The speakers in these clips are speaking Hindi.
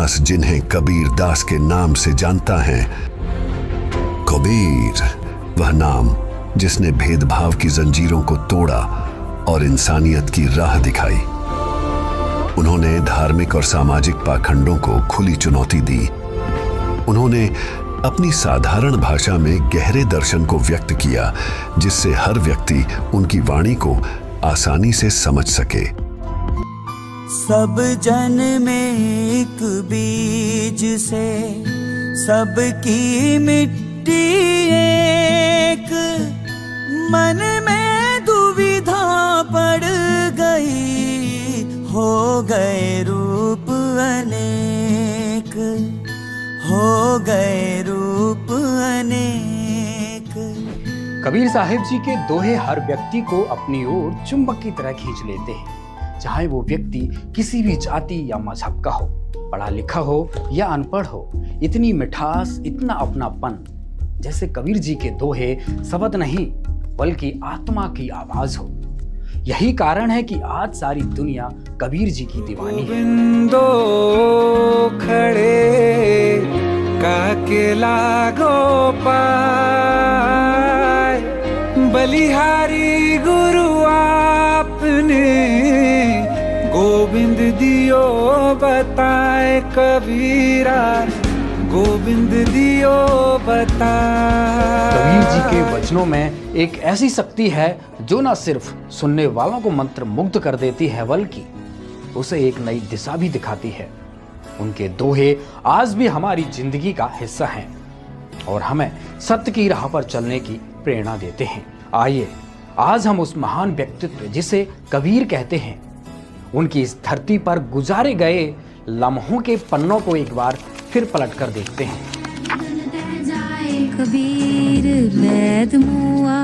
दास जिन्हें कबीर दास के नाम से जानता है। कबीर वह नाम जिसने भेदभाव की जंजीरों को तोड़ा और इंसानियत की राह दिखाई। उन्होंने धार्मिक और सामाजिक पाखंडों को खुली चुनौती दी। उन्होंने अपनी साधारण भाषा में गहरे दर्शन को व्यक्त किया, जिससे हर व्यक्ति उनकी वाणी को आसानी से समझ सके। सब जन में एक बीज से सबकी मिट्टी एक, मन में दुविधा पड़ गई, हो गए रूप अनेक, हो गए रूप अनेक। कबीर साहिब जी के दोहे हर व्यक्ति को अपनी ओर चुंबक की तरह खींच लेते हैं, चाहे वो व्यक्ति किसी भी जाति या मजहब का हो, पढ़ा लिखा हो या अनपढ़ हो। इतनी मिठास, इतना अपनापन, जैसे कबीर जी के दोहे शब्द नहीं बल्कि आत्मा की आवाज हो। यही कारण है कि आज सारी दुनिया कबीर जी की दीवानी है। गोविंदो खड़े काके लागो पाय, बलिहारी गुरु आपने गोविंद दियो बताए, कबीरा गोविंद दियो बताए। कबीर जी के वचनों में एक ऐसी शक्ति है जो न सिर्फ सुनने वालों को मंत्र मुग्ध कर देती है, बल्कि उसे एक नई दिशा भी दिखाती है। उनके दोहे आज भी हमारी जिंदगी का हिस्सा हैं और हमें सत्य की राह पर चलने की प्रेरणा देते हैं। आइए आज हम उस महान व्यक्तित्व जिसे कबीर कहते हैं, उनकी इस धरती पर गुजारे गए लम्हों के पन्नों को एक बार फिर पलट कर देखते हैं। कबीर वैद मुआ,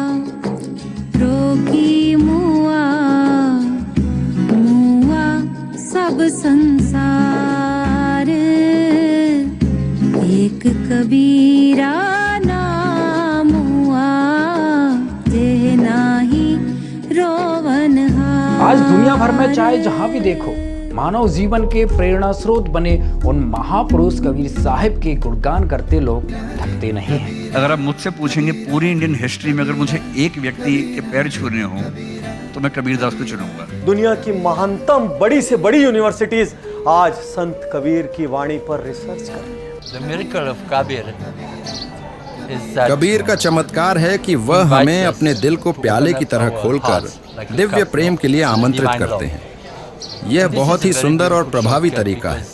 रोगी मुआ, मुआ सब संसार, एक कबीरा नाम हुआ, जे नाही रोवन हार। आज दुनिया भर में चाहे जहां भी देखो, मानव जीवन के प्रेरणा स्रोत बने उन महापुरुष कबीर साहिब के गुणगान करते लोग थकते नहीं हैं। अगर आप मुझसे पूछेंगे पूरी इंडियन हिस्ट्री में अगर मुझे एक व्यक्ति के पैर छूने हो तो मैं कबीर दास को चुनूंगा। दुनिया की महानतम बड़ी से बड़ी यूनिवर्सिटीज आज संत कबीर की वाणी पर रिसर्च कर रही है। कबीर का चमत्कार है कि वह हमें अपने दिल को प्याले की तरह खोलकर दिव्य प्रेम के लिए आमंत्रित करते हैं। यह बहुत ही सुंदर और प्रभावी तरीका है,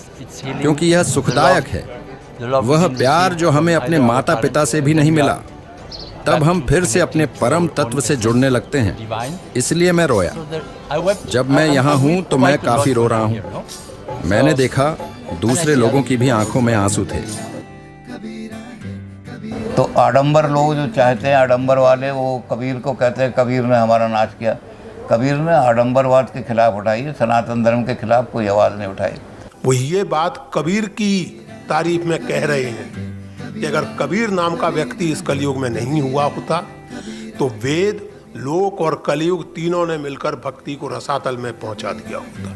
क्योंकि यह सुखदायक है। वह प्यार जो हमें अपने माता पिता से भी नहीं मिला, तब हम फिर से अपने परम तत्व से जुड़ने लगते हैं। इसलिए मैं रोया। जब मैं यहाँ हूँ तो मैं काफी रो रहा हूँ। मैंने देखा दूसरे लोगों की भी आंखों में आंसू थे। तो आडंबर लोग जो चाहते हैं, आडंबर वाले, वो कबीर को कहते हैं कबीर ने हमारा नाश किया। कबीर ने आडंबरवाद के खिलाफ उठाई है, सनातन धर्म के खिलाफ कोई आवाज़ नहीं उठाई। वो ये बात कबीर की तारीफ में कह रहे हैं कि अगर कबीर नाम का व्यक्ति इस कलयुग में नहीं हुआ होता तो वेद, लोक और कलयुग तीनों ने मिलकर भक्ति को रसातल में पहुंचा दिया होता।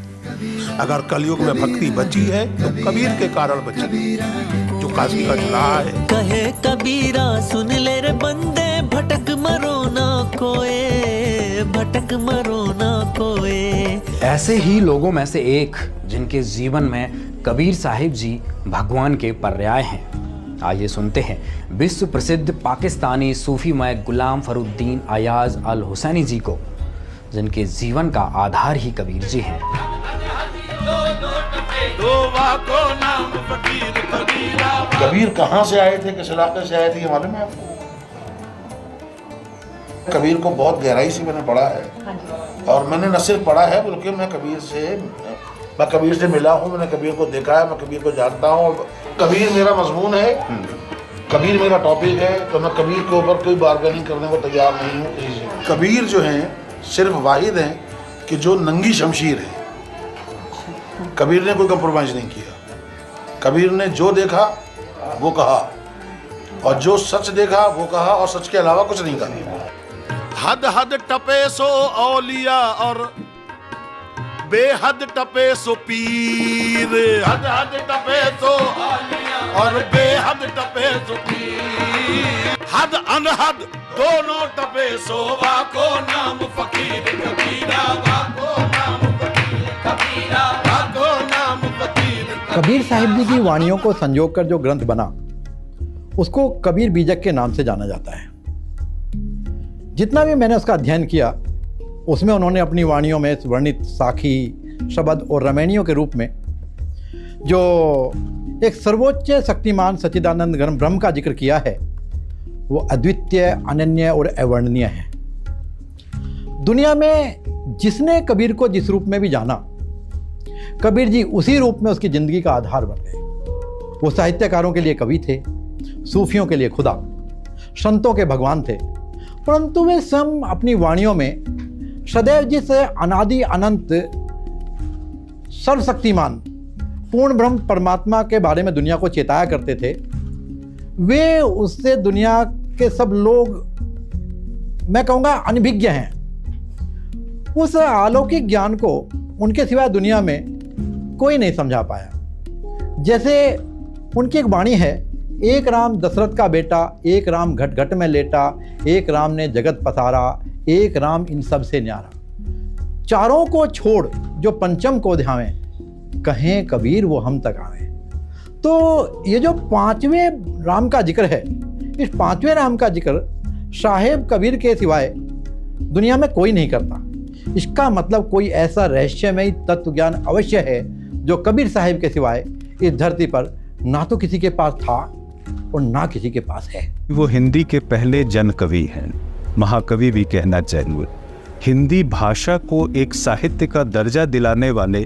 अगर कलयुग में भक्ति बची है तो कबीर के कारण बची, जो काशी का रहा है। कहे कबीरा सुन ले रे बंदे, भटक मरो ना कोए, भटक मरो ना कोए। ऐसे ही लोगों में से एक जिनके जीवन में कबीर साहिब जी भगवान के पर्याय हैं। आइए सुनते हैं विश्व प्रसिद्ध पाकिस्तानी सूफीमय गुलाम फरुद्दीन अयाज अल हुसैनी जी को, जिनके जीवन का आधार ही कबीर जी हैं। कबीर कहाँ से आए थे, किस इलाके से आए थे, ये मालूम है आपको? कबीर को बहुत गहराई से मैंने पढ़ा है, और मैंने न सिर्फ पढ़ा है बल्कि मैं कबीर से मिला हूँ, मैंने कबीर को देखा है, मैं कबीर को जानता हूँ। कबीर मेरा मजमून है, कबीर मेरा टॉपिक है, तो मैं कबीर के ऊपर कोई बार्गेनिंग करने को तैयार नहीं हूँ। कबीर जो हैं सिर्फ वाहिद हैं कि जो नंगी शमशीर है। कबीर ने कोई कंप्रोमाइज़ नहीं किया। कबीर ने जो देखा वो कहा, और जो सच देखा वो कहा, और सच के अलावा कुछ नहीं कहा। हद हद टपे सो औलिया और बेहद टपे सो पीर, हद हद टपे सो और बेहद टपे सो पीर, हद अनहद दोनों टपे सो वाको नाम फकीर कबीरा, वाको नाम फकीर कबीरा, वाको नाम फकीर। कबीर साहिब जी की वाणियों को संजोकर जो ग्रंथ बना उसको कबीर बीजक के नाम से जाना जाता है। जितना भी मैंने उसका अध्ययन किया उसमें उन्होंने अपनी वाणियों में वर्णित साखी शब्द और रमैनियों के रूप में जो एक सर्वोच्च शक्तिमान सच्चिदानंद घन ब्रह्म का जिक्र किया है वो अद्वितीय, अनन्य और अवर्णनीय है। दुनिया में जिसने कबीर को जिस रूप में भी जाना, कबीर जी उसी रूप में उसकी जिंदगी का आधार बन गए। वो साहित्यकारों के लिए कवि थे, सूफियों के लिए खुदा, संतों के भगवान थे, परंतु वे स्वयं अपनी वाणियों में सदैव जिस अनादि अनंत सर्वशक्तिमान पूर्ण ब्रह्म परमात्मा के बारे में दुनिया को चेताया करते थे, वे उससे दुनिया के सब लोग, मैं कहूँगा, अनभिज्ञ हैं। उस अलौकिक ज्ञान को उनके सिवाय दुनिया में कोई नहीं समझा पाया। जैसे उनकी एक वाणी है, एक राम दशरथ का बेटा, एक राम घट घट में लेटा, एक राम ने जगत पसारा, एक राम इन सब से न्यारा, चारों को छोड़ जो पंचम को ध्यावें, कहें कबीर वो हम तक आवे। तो ये जो पांचवें राम का जिक्र है, इस पांचवें राम का जिक्र साहेब कबीर के सिवाय दुनिया में कोई नहीं करता। इसका मतलब कोई ऐसा रहस्यमयी तत्व ज्ञान अवश्य है जो कबीर साहिब के सिवाय इस धरती पर ना तो किसी के पास था और ना किसी के पास है। वो हिंदी के पहले जन कवि हैं, महाकवि भी कहना चाहिए। हिंदी भाषा को एक साहित्य का दर्जा दिलाने वाले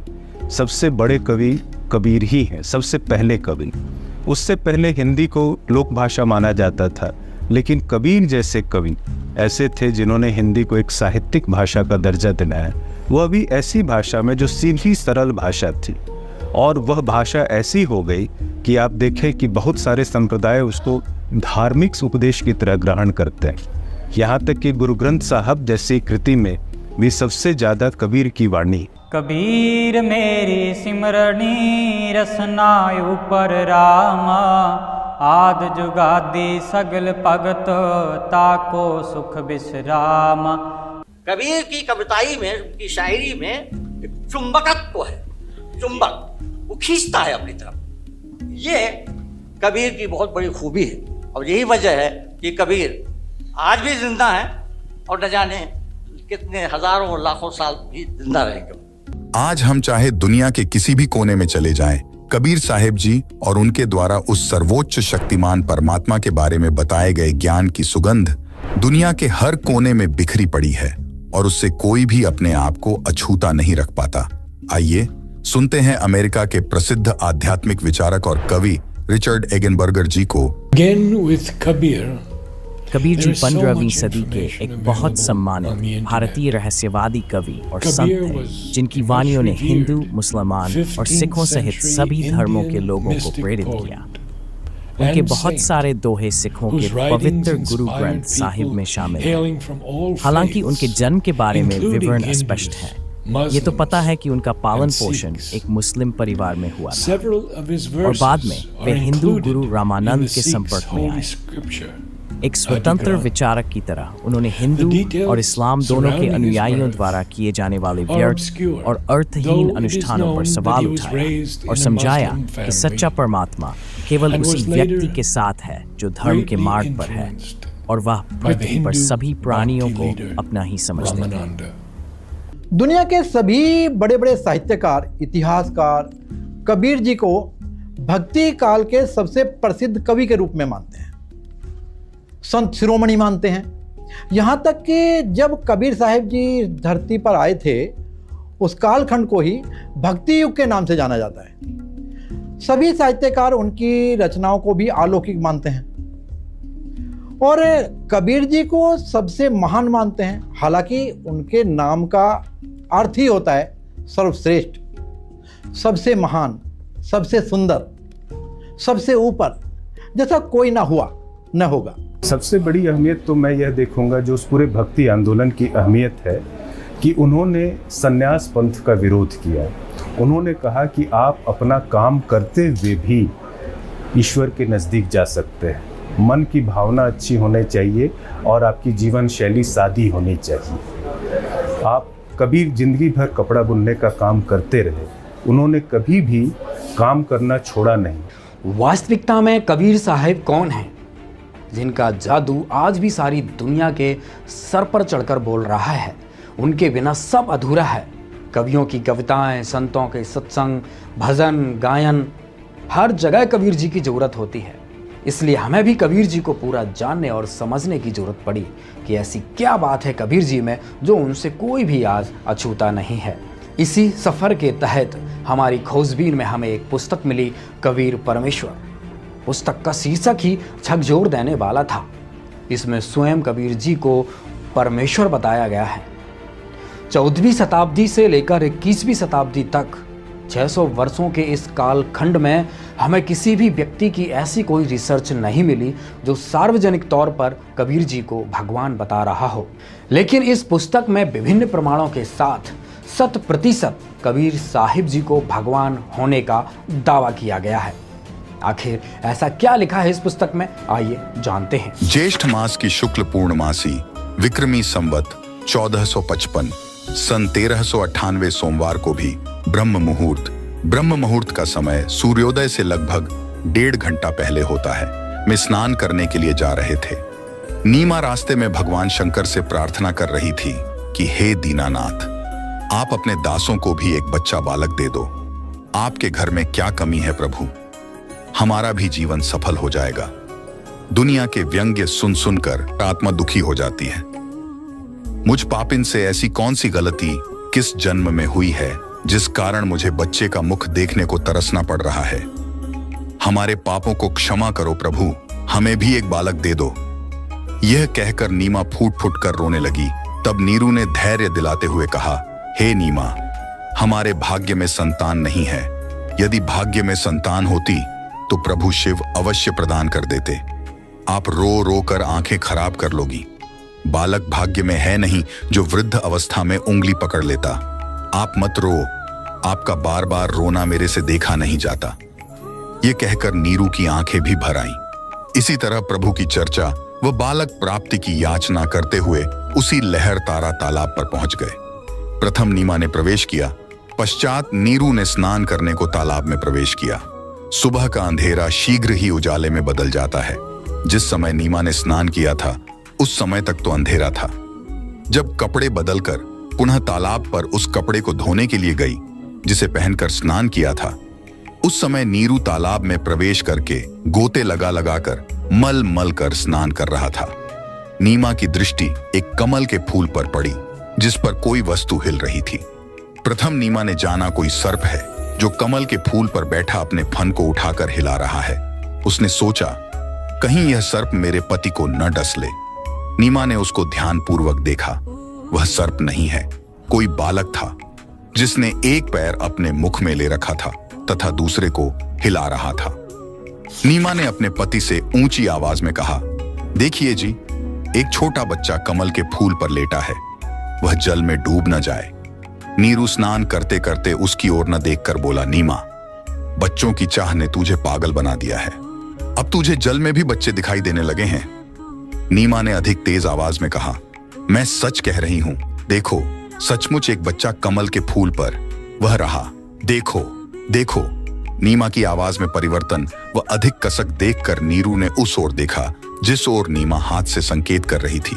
सबसे बड़े कवि कबीर ही हैं, सबसे पहले कवि। उससे पहले हिंदी को लोक भाषा माना जाता था, लेकिन कबीर जैसे कवि ऐसे थे जिन्होंने हिंदी को एक साहित्यिक भाषा का दर्जा दिलाया। वो अभी ऐसी भाषा में जो सीधी सरल भाषा थी, और वह भाषा ऐसी हो गई कि आप देखें कि बहुत सारे संप्रदाय उसको धार्मिक उपदेश की तरह ग्रहण करते हैं। यहाँ तक कि गुरु ग्रंथ साहब जैसी कृति में भी सबसे ज़्यादा कबीर की वाणी। कबीर मेरी सिमरनी रसना ऊपर रामा, आद जुगादी सगल भगत ताको सुख विश्रामा। कबीर की कविताई में, उनकी शायरी में एक चुंबकत्व है, चुंबक वो खींचता है अपनी तरफ। ये कबीर की बहुत बड़ी खूबी है, और यही वजह है कि कबीर आज भी जिंदा है और न जाने कितने हजारों और लाखों साल भी जिंदा रहेंगे। आज हम चाहे दुनिया के किसी भी कोने में चले जाएं, कबीर साहिब जी और उनके द्वारा उस सर्वोच्च शक्तिमान परमात्मा के बारे में बताए गए ज्ञान की सुगंध दुनिया के हर कोने में बिखरी पड़ी है, और उससे कोई भी अपने आप को अछूता नहीं रख पाता। आइए सुनते हैं अमेरिका के प्रसिद्ध आध्यात्मिक विचारक और कवि रिचर्ड एगनबर्गर जी को। कबीर जी 15वीं सदी के एक बहुत सम्मानित भारतीय रहस्यवादी कवि और संत थे, जिनकी वाणियों ने हिंदू, मुसलमान और सिखों सहित सभी धर्मों के लोगों को प्रेरित किया। उनके बहुत सारे दोहे सिखों के पवित्र गुरु ग्रंथ साहिब में शामिल हैं। हालांकि उनके जन्म के बारे में विवरण अस्पष्ट है। ये तो पता है कि उनका पालन पोषण एक मुस्लिम परिवार में हुआ था, और बाद में वे हिंदू गुरु रामानंद के संपर्क में आए। एक स्वतंत्र विचारक की तरह उन्होंने हिंदू और इस्लाम दोनों के अनुयायियों द्वारा किए जाने वाले व्यर्थ और अर्थहीन अनुष्ठानों पर सवाल उठाया और समझाया कि सच्चा परमात्मा केवल उसी व्यक्ति के साथ है जो धर्म के मार्ग पर है, और वह पृथ्वी पर सभी प्राणियों को अपना ही समझते हैं। दुनिया के सभी बड़े बड़े साहित्यकार, इतिहासकार कबीर जी को भक्ति काल के सबसे प्रसिद्ध कवि के रूप में मानते हैं, संत शिरोमणि मानते हैं। यहाँ तक कि जब कबीर साहिब जी धरती पर आए थे, उस कालखंड को ही भक्ति युग के नाम से जाना जाता है। सभी साहित्यकार उनकी रचनाओं को भी अलौकिक मानते हैं और कबीर जी को सबसे महान मानते हैं। हालांकि उनके नाम का अर्थ ही होता है सर्वश्रेष्ठ, सबसे महान, सबसे सुंदर, सबसे ऊपर, जैसा कोई ना हुआ न होगा। सबसे बड़ी अहमियत तो मैं यह देखूंगा जो उस पूरे भक्ति आंदोलन की अहमियत है कि उन्होंने संन्यास पंथ का विरोध किया। उन्होंने कहा कि आप अपना काम करते हुए भी ईश्वर के नज़दीक जा सकते हैं। मन की भावना अच्छी होनी चाहिए और आपकी जीवन शैली सादी होनी चाहिए। आप कबीर जिंदगी भर कपड़ा बुनने का काम करते रहे, उन्होंने कभी भी काम करना छोड़ा नहीं। वास्तविकता में कबीर साहब कौन हैं, जिनका जादू आज भी सारी दुनिया के सर पर चढ़कर बोल रहा है? उनके बिना सब अधूरा है। कवियों की कविताएं, संतों के सत्संग, भजन, गायन, हर जगह कबीर जी की जरूरत होती है। इसलिए हमें भी कबीर जी को पूरा जानने और समझने की जरूरत पड़ी कि ऐसी क्या बात है कबीर जी में जो उनसे कोई भी आज अछूता नहीं है। इसी सफ़र के तहत हमारी खोजबीन में हमें एक पुस्तक मिली, कबीर परमेश्वर। पुस्तक का शीर्षक ही झकझोर देने वाला था। इसमें स्वयं कबीर जी को परमेश्वर बताया गया है। 14वीं शताब्दी से लेकर 21वीं शताब्दी तक 600 वर्षों के इस कालखंड में हमें किसी भी व्यक्ति की ऐसी कोई रिसर्च नहीं मिली जो सार्वजनिक तौर पर कबीर जी को भगवान बता रहा हो। लेकिन इस पुस्तक में विभिन्न प्रमाणों के साथ 100% कबीर साहिब जी को भगवान होने का दावा किया गया है। आखिर ऐसा क्या लिखा है इस पुस्तक में, आइए जानते हैं। ज्येष्ठ मास की शुक्ल पूर्णमासी विक्रमी संवत 1455 सन 1398 सोमवार को भी ब्रह्म मुहूर्त का समय सूर्योदय से लगभग 1.5 घंटा पहले होता है। मैं स्नान करने के लिए जा रहे थे। नीमा रास्ते में भगवान शंकर से प्रार्थना कर रही थी कि हे दीनानाथ, आप अपने दासों को भी एक बच्चा बालक दे दो। आपके घर में क्या कमी है प्रभु? हमारा भी जीवन सफल हो जाएगा। दुनिया के व्यंग्य सुन सुनकर आत्मा दुखी हो जाती है। मुझ पापिन से ऐसी कौन सी गलती किस जन्म में हुई है जिस कारण मुझे बच्चे का मुख देखने को तरसना पड़ रहा है? हमारे पापों को क्षमा करो प्रभु, हमें भी एक बालक दे दो। यह कहकर नीमा फूट फूट कर रोने लगी। तब नीरू ने धैर्य दिलाते हुए कहा, हे नीमा, हमारे भाग्य में संतान नहीं है। यदि भाग्य में संतान होती तो प्रभु शिव अवश्य प्रदान कर देते। आप रो रो कर आंखें खराब कर लोगी। बालक भाग्य में है नहीं जो वृद्ध अवस्था में उंगली पकड़ लेता। आप मत रो, आपका बार बार रोना मेरे से देखा नहीं जाता। ये कहकर नीरू की आंखें भी भर आईं। इसी तरह प्रभु की चर्चा व बालक प्राप्ति की याचना करते हुए उसी लहर तारा तालाब पर पहुंच गए। प्रथम नीमा ने प्रवेश किया, पश्चात नीरू ने स्नान करने को तालाब में प्रवेश किया। सुबह का अंधेरा शीघ्र ही उजाले में बदल जाता है। जिस समय नीमा ने स्नान किया था उस समय तक तो अंधेरा था। जब कपड़े बदलकर पुनः तालाब पर उस कपड़े को धोने के लिए गई जिसे पहनकर स्नान किया था, उस समय नीरू तालाब में प्रवेश करके गोते लगा लगाकर मल मल कर स्नान कर रहा था। नीमा की दृष्टि एक कमल के फूल पर पड़ी जिस पर कोई वस्तु हिल रही थी। प्रथम नीमा ने जाना कोई सर्प है जो कमल के फूल पर बैठा अपने फन को उठाकर हिला रहा है। उसने सोचा, कहीं यह सर्प मेरे पति को न डस ले। नीमा ने उसको ध्यानपूर्वक देखा। वह सर्प नहीं है, कोई बालक था जिसने एक पैर अपने मुख में ले रखा था तथा दूसरे को हिला रहा था। नीमा ने अपने पति से ऊंची आवाज में कहा, देखिए जी, एक छोटा बच्चा कमल के फूल पर लेटा है, वह जल में डूब न जाए। नीरू स्नान करते करते उसकी ओर न देखकर बोला, नीमा, बच्चों की चाह ने तुझे पागल बना दिया है। अब तुझे जल में भी बच्चे दिखाई देने लगे हैं। नीमा ने अधिक तेज आवाज में कहा, मैं सच कह रही हूं, देखो, सचमुच एक बच्चा कमल के फूल पर वह रहा, देखो देखो। नीमा की आवाज में परिवर्तन व अधिक कसक देखकर नीरू ने उस ओर देखा जिस ओर नीमा हाथ से संकेत कर रही थी।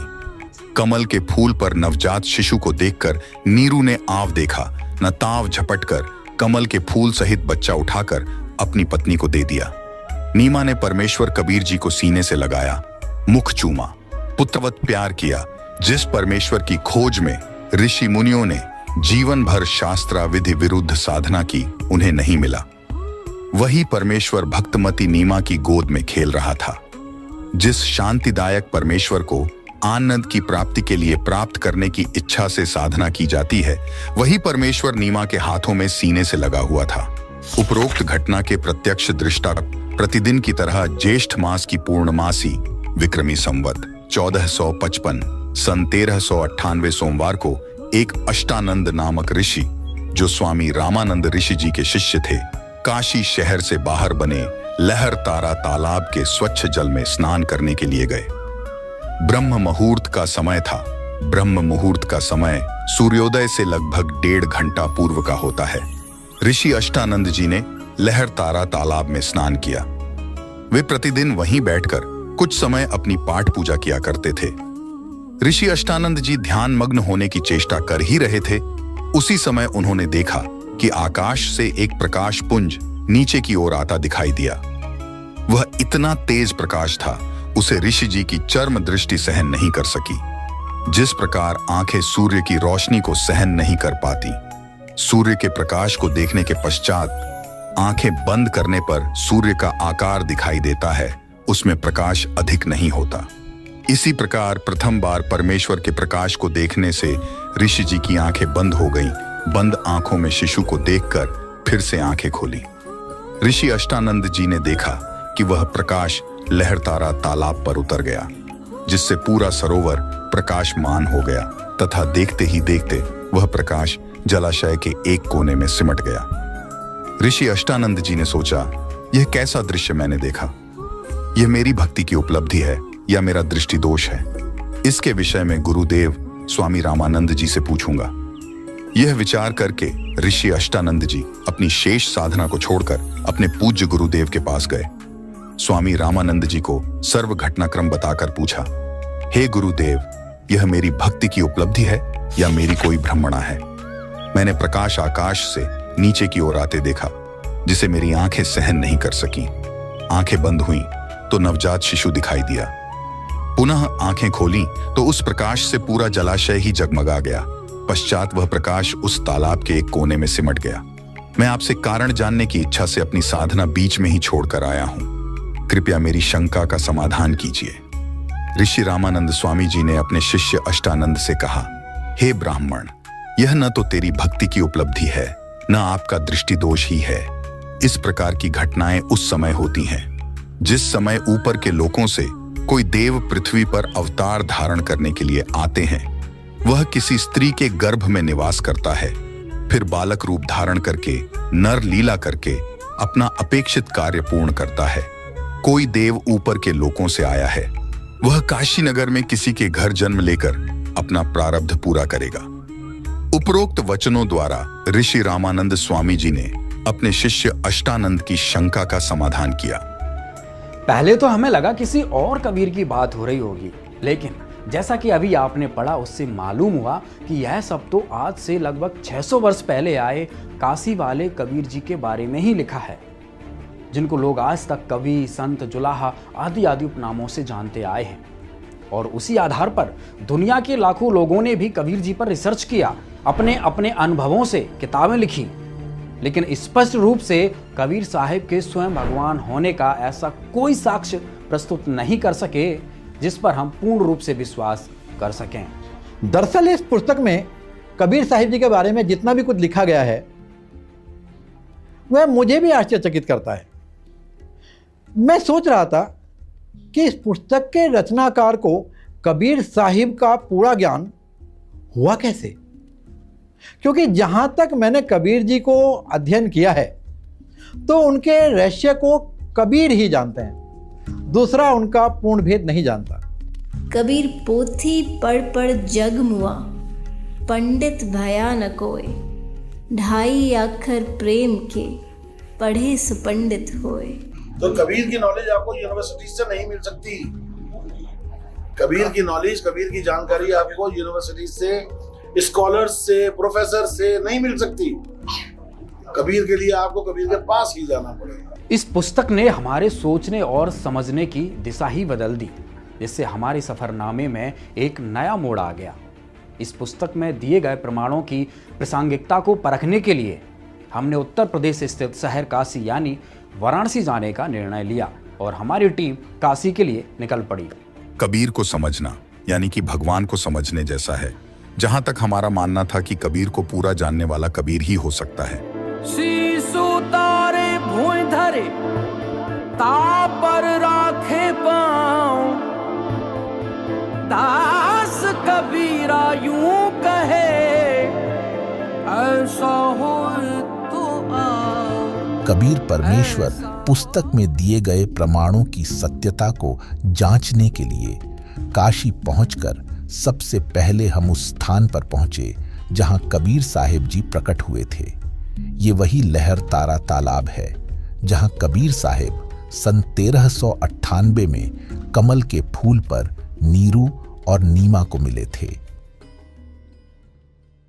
कमल के फूल पर नवजात शिशु को देखकर नीरू ने आव देखा न ताव झपटकर कमल के फूल सहित बच्चा उठाकर अपनी पत्नी को दे दिया। नीमा ने परमेश्वर कबीर जी को सीने से लगाया, मुख चूमा, पुत्रवत प्यार किया। जिस परमेश्वर की खोज में ऋषि मुनियों ने जीवन भर शास्त्राविधि विरुद्ध साधना की, उन्हें नहीं मिला, वही परमेश्वर भक्तमती नीमा की गोद में खेल रहा था। जिस शांतिदायक परमेश्वर को आनंद की प्राप्ति के लिए प्राप्त करने की इच्छा से साधना की जाती है, वही परमेश्वर नीमा के हाथों में सीने से लगा हुआ था। उपरोक्त घटना के प्रत्यक्ष दृष्टा प्रतिदिन की तरह ज्येष्ठ मास की पूर्णमासी विक्रमी संवत 1455 सन 1398 सोमवार को एक अष्टानंद नामक ऋषि, जो स्वामी रामानंद ऋषि जी के शिष्य थे, काशी शहर से बाहर बने लहर तारा तालाब के स्वच्छ जल में स्नान करने के लिए गए। ब्रह्म मुहूर्त का समय था। ब्रह्म मुहूर्त का समय सूर्योदय से लगभग 1.5 घंटा पूर्व का होता है। ऋषि अष्टानंद जी ने लहर तारा तालाब में स्नान किया। वे प्रतिदिन वहीं बैठकर कुछ समय अपनी पाठ पूजा किया करते थे। ऋषि अष्टानंद जी ध्यान मग्न होने की चेष्टा कर ही रहे थे। उसी समय उन्होंने देखा कि आकाश से एक प्रकाश पुंज नीचे की ओर आता दिखाई दिया। वह इतना तेज प्रकाश था, उसे ऋषि जी की चर्म दृष्टि सहन नहीं कर सकी। जिस प्रकार आंखें सूर्य की रोशनी को सहन नहीं कर पाती, सूर्य के प्रकाश को देखने के पश्चात आंखें बंद करने पर सूर्य का आकार दिखाई देता है, उसमें प्रकाश अधिक नहीं होता। इसी प्रकार प्रथम बार परमेश्वर के प्रकाश को देखने से ऋषि जी की आंखें बंद हो गईं। बंद आंखों में शिशु को देखकर फिर से आंखें खोली। ऋषि अष्टानंद जी ने देखा कि वह प्रकाश लहरतारा तालाब पर उतर गया, जिससे पूरा सरोवर प्रकाशमान हो गया तथा देखते ही देखते वह प्रकाश जलाशय के एक कोने में सिमट गया। ऋषि अष्टानंद जी ने सोचा, यह कैसा दृश्य मैंने देखा? यह मेरी भक्ति की उपलब्धि है या मेरा दृष्टि दोष है? इसके विषय में गुरुदेव स्वामी रामानंद जी से पूछूंगा। यह विचार करके ऋषि अष्टानंद जी अपनी शेष साधना को छोड़कर अपने पूज्य गुरुदेव के पास गए। स्वामी रामानंद जी को सर्व घटनाक्रम बताकर पूछा, हे गुरुदेव, यह मेरी भक्ति की उपलब्धि है या मेरी कोई भ्रमणा है? मैंने प्रकाश आकाश से नीचे की ओर आते देखा, जिसे मेरी आंखें सहन नहीं कर सकी। आंखें बंद हुई तो नवजात शिशु दिखाई दिया। पुनः आंखें खोली तो उस प्रकाश से पूरा जलाशय ही जगमगा गया। पश्चात वह प्रकाश उस तालाब के एक कोने में सिमट गया। मैं आपसे कारण जानने की इच्छा से अपनी साधना बीच में ही छोड़कर आया हूं। कृपया मेरी शंका का समाधान कीजिए। ऋषि रामानंद स्वामी जी ने अपने शिष्य अष्टानंद से कहा, हे ब्राह्मण, यह न तो तेरी भक्ति की उपलब्धि है, न आपका दृष्टि दोष ही है। इस प्रकार की घटनाएं उस समय होती हैं जिस समय ऊपर के लोकों से कोई देव पृथ्वी पर अवतार धारण करने के लिए आते हैं। वह किसी स्त्री के गर्भ में निवास करता है, फिर बालक रूप धारण करके नर लीला करके अपना अपेक्षित कार्य पूर्ण करता है। कोई देव ऊपर के लोकों से आया है, वह काशी नगर में किसी के घर जन्म लेकर अपना प्रारब्ध पूरा करेगा। उपरोक्त वचनों द्वारा ऋषि रामानंद स्वामी जी ने अपने शिष्य अष्टानंद की शंका का समाधान किया। पहले तो हमें लगा किसी और कबीर की बात हो रही होगी, लेकिन जैसा कि अभी आपने पढ़ा उससे मालूम हुआ कि यह सब तो आज से लगभग 600 वर्ष पहले आए काशी वाले कबीर जी के बारे में ही लिखा है, जिनको लोग आज तक कवि, संत, जुलाहा आदि आदि उपनामों से जानते आए हैं। और उसी आधार पर दुनिया के लाखों लोगों ने भी कबीर जी पर रिसर्च किया, अपने अपने अनुभवों से किताबें लिखी, लेकिन स्पष्ट रूप से कबीर साहिब के स्वयं भगवान होने का ऐसा कोई साक्ष्य प्रस्तुत नहीं कर सके जिस पर हम पूर्ण रूप से विश्वास कर सकें। दरअसल इस पुस्तक में कबीर साहिब जी के बारे में जितना भी कुछ लिखा गया है वह मुझे भी आश्चर्यचकित करता है। मैं सोच रहा था कि इस पुस्तक के रचनाकार को कबीर साहिब का पूरा ज्ञान हुआ कैसे, क्योंकि जहां तक मैंने कबीर जी को अध्ययन किया है तो उनके रहस्य को कबीर ही जानते हैं, दूसरा उनका पूर्ण भेद नहीं जानता। कबीर पोथी पढ़ जग मुआ, पंडित भया न कोय, 2.5 अक्षर प्रेम के, पढ़े सुपंडित होए। तो कबीर की नॉलेज आपको यूनिवर्सिटी से नहीं मिल सकती। कबीर की नॉलेज, कबीर की जानकारी आपको यूनिवर्सिटी से, स्कॉलर्स से, प्रोफेसर से नहीं मिल सकती। कबीर के लिए आपको कबीर के पास ही जाना पड़ेगा। इस पुस्तक ने हमारे सोचने और समझने की दिशा ही बदल दी, जिससे हमारे सफरनामे में एक नया मोड़ आ गया। इस पुस्तक में दिए गए प्रमाणों की प्रासंगिकता को परखने के लिए हमने उत्तर प्रदेश स्थित शहर काशी यानी वाराणसी जाने का निर्णय लिया और हमारी टीम काशी के लिए निकल पड़ी। कबीर को समझना यानी कि भगवान को समझने जैसा है। जहां तक हमारा मानना था कि कबीर को पूरा जानने वाला कबीर ही हो सकता है। शीशु तारे भूय धरे, तापर राखे पाँव, दास कबीरा यूं कहे, कबीर परमेश्वर पुस्तक में दिए गए प्रमाणों की सत्यता को जांचने के लिए काशी पहुंचकर सबसे पहले हम उस स्थान पर पहुंचे जहां कबीर साहिब जी प्रकट हुए थे। ये वही लहर तारा तालाब है जहां कबीर साहिब सन 1398 में कमल के फूल पर नीरू और नीमा को मिले थे।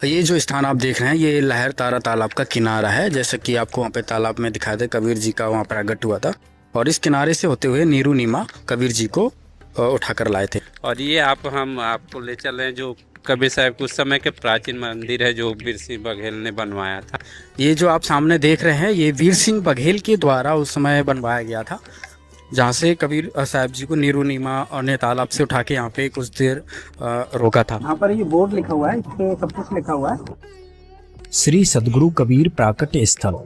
ये जो स्थान आप देख रहे हैं ये लहर तारा तालाब का किनारा है, जैसा कि आपको वहाँ पे तालाब में दिखाया था कबीर जी का वहाँ प्रकट हुआ था, और इस किनारे से होते हुए नीरू नीमा कबीर जी को उठाकर लाए थे। और ये हम आपको ले चले जो कबीर साहब के उस समय के प्राचीन मंदिर है जो वीर सिंह बघेल ने बनवाया था। ये जो आप सामने देख रहे हैं ये वीर सिंह बघेल के द्वारा उस समय बनवाया गया था, जहाँ से कबीर साहब जी को नीरू नीमा और ने तालाब से उठा के यहाँ पे कुछ देर रोका था। यहाँ पर ये बोर्ड लिखा हुआ है, इस पे सब कुछ लिखा हुआ है। श्री सदगुरु कबीर प्राकट्य स्थल।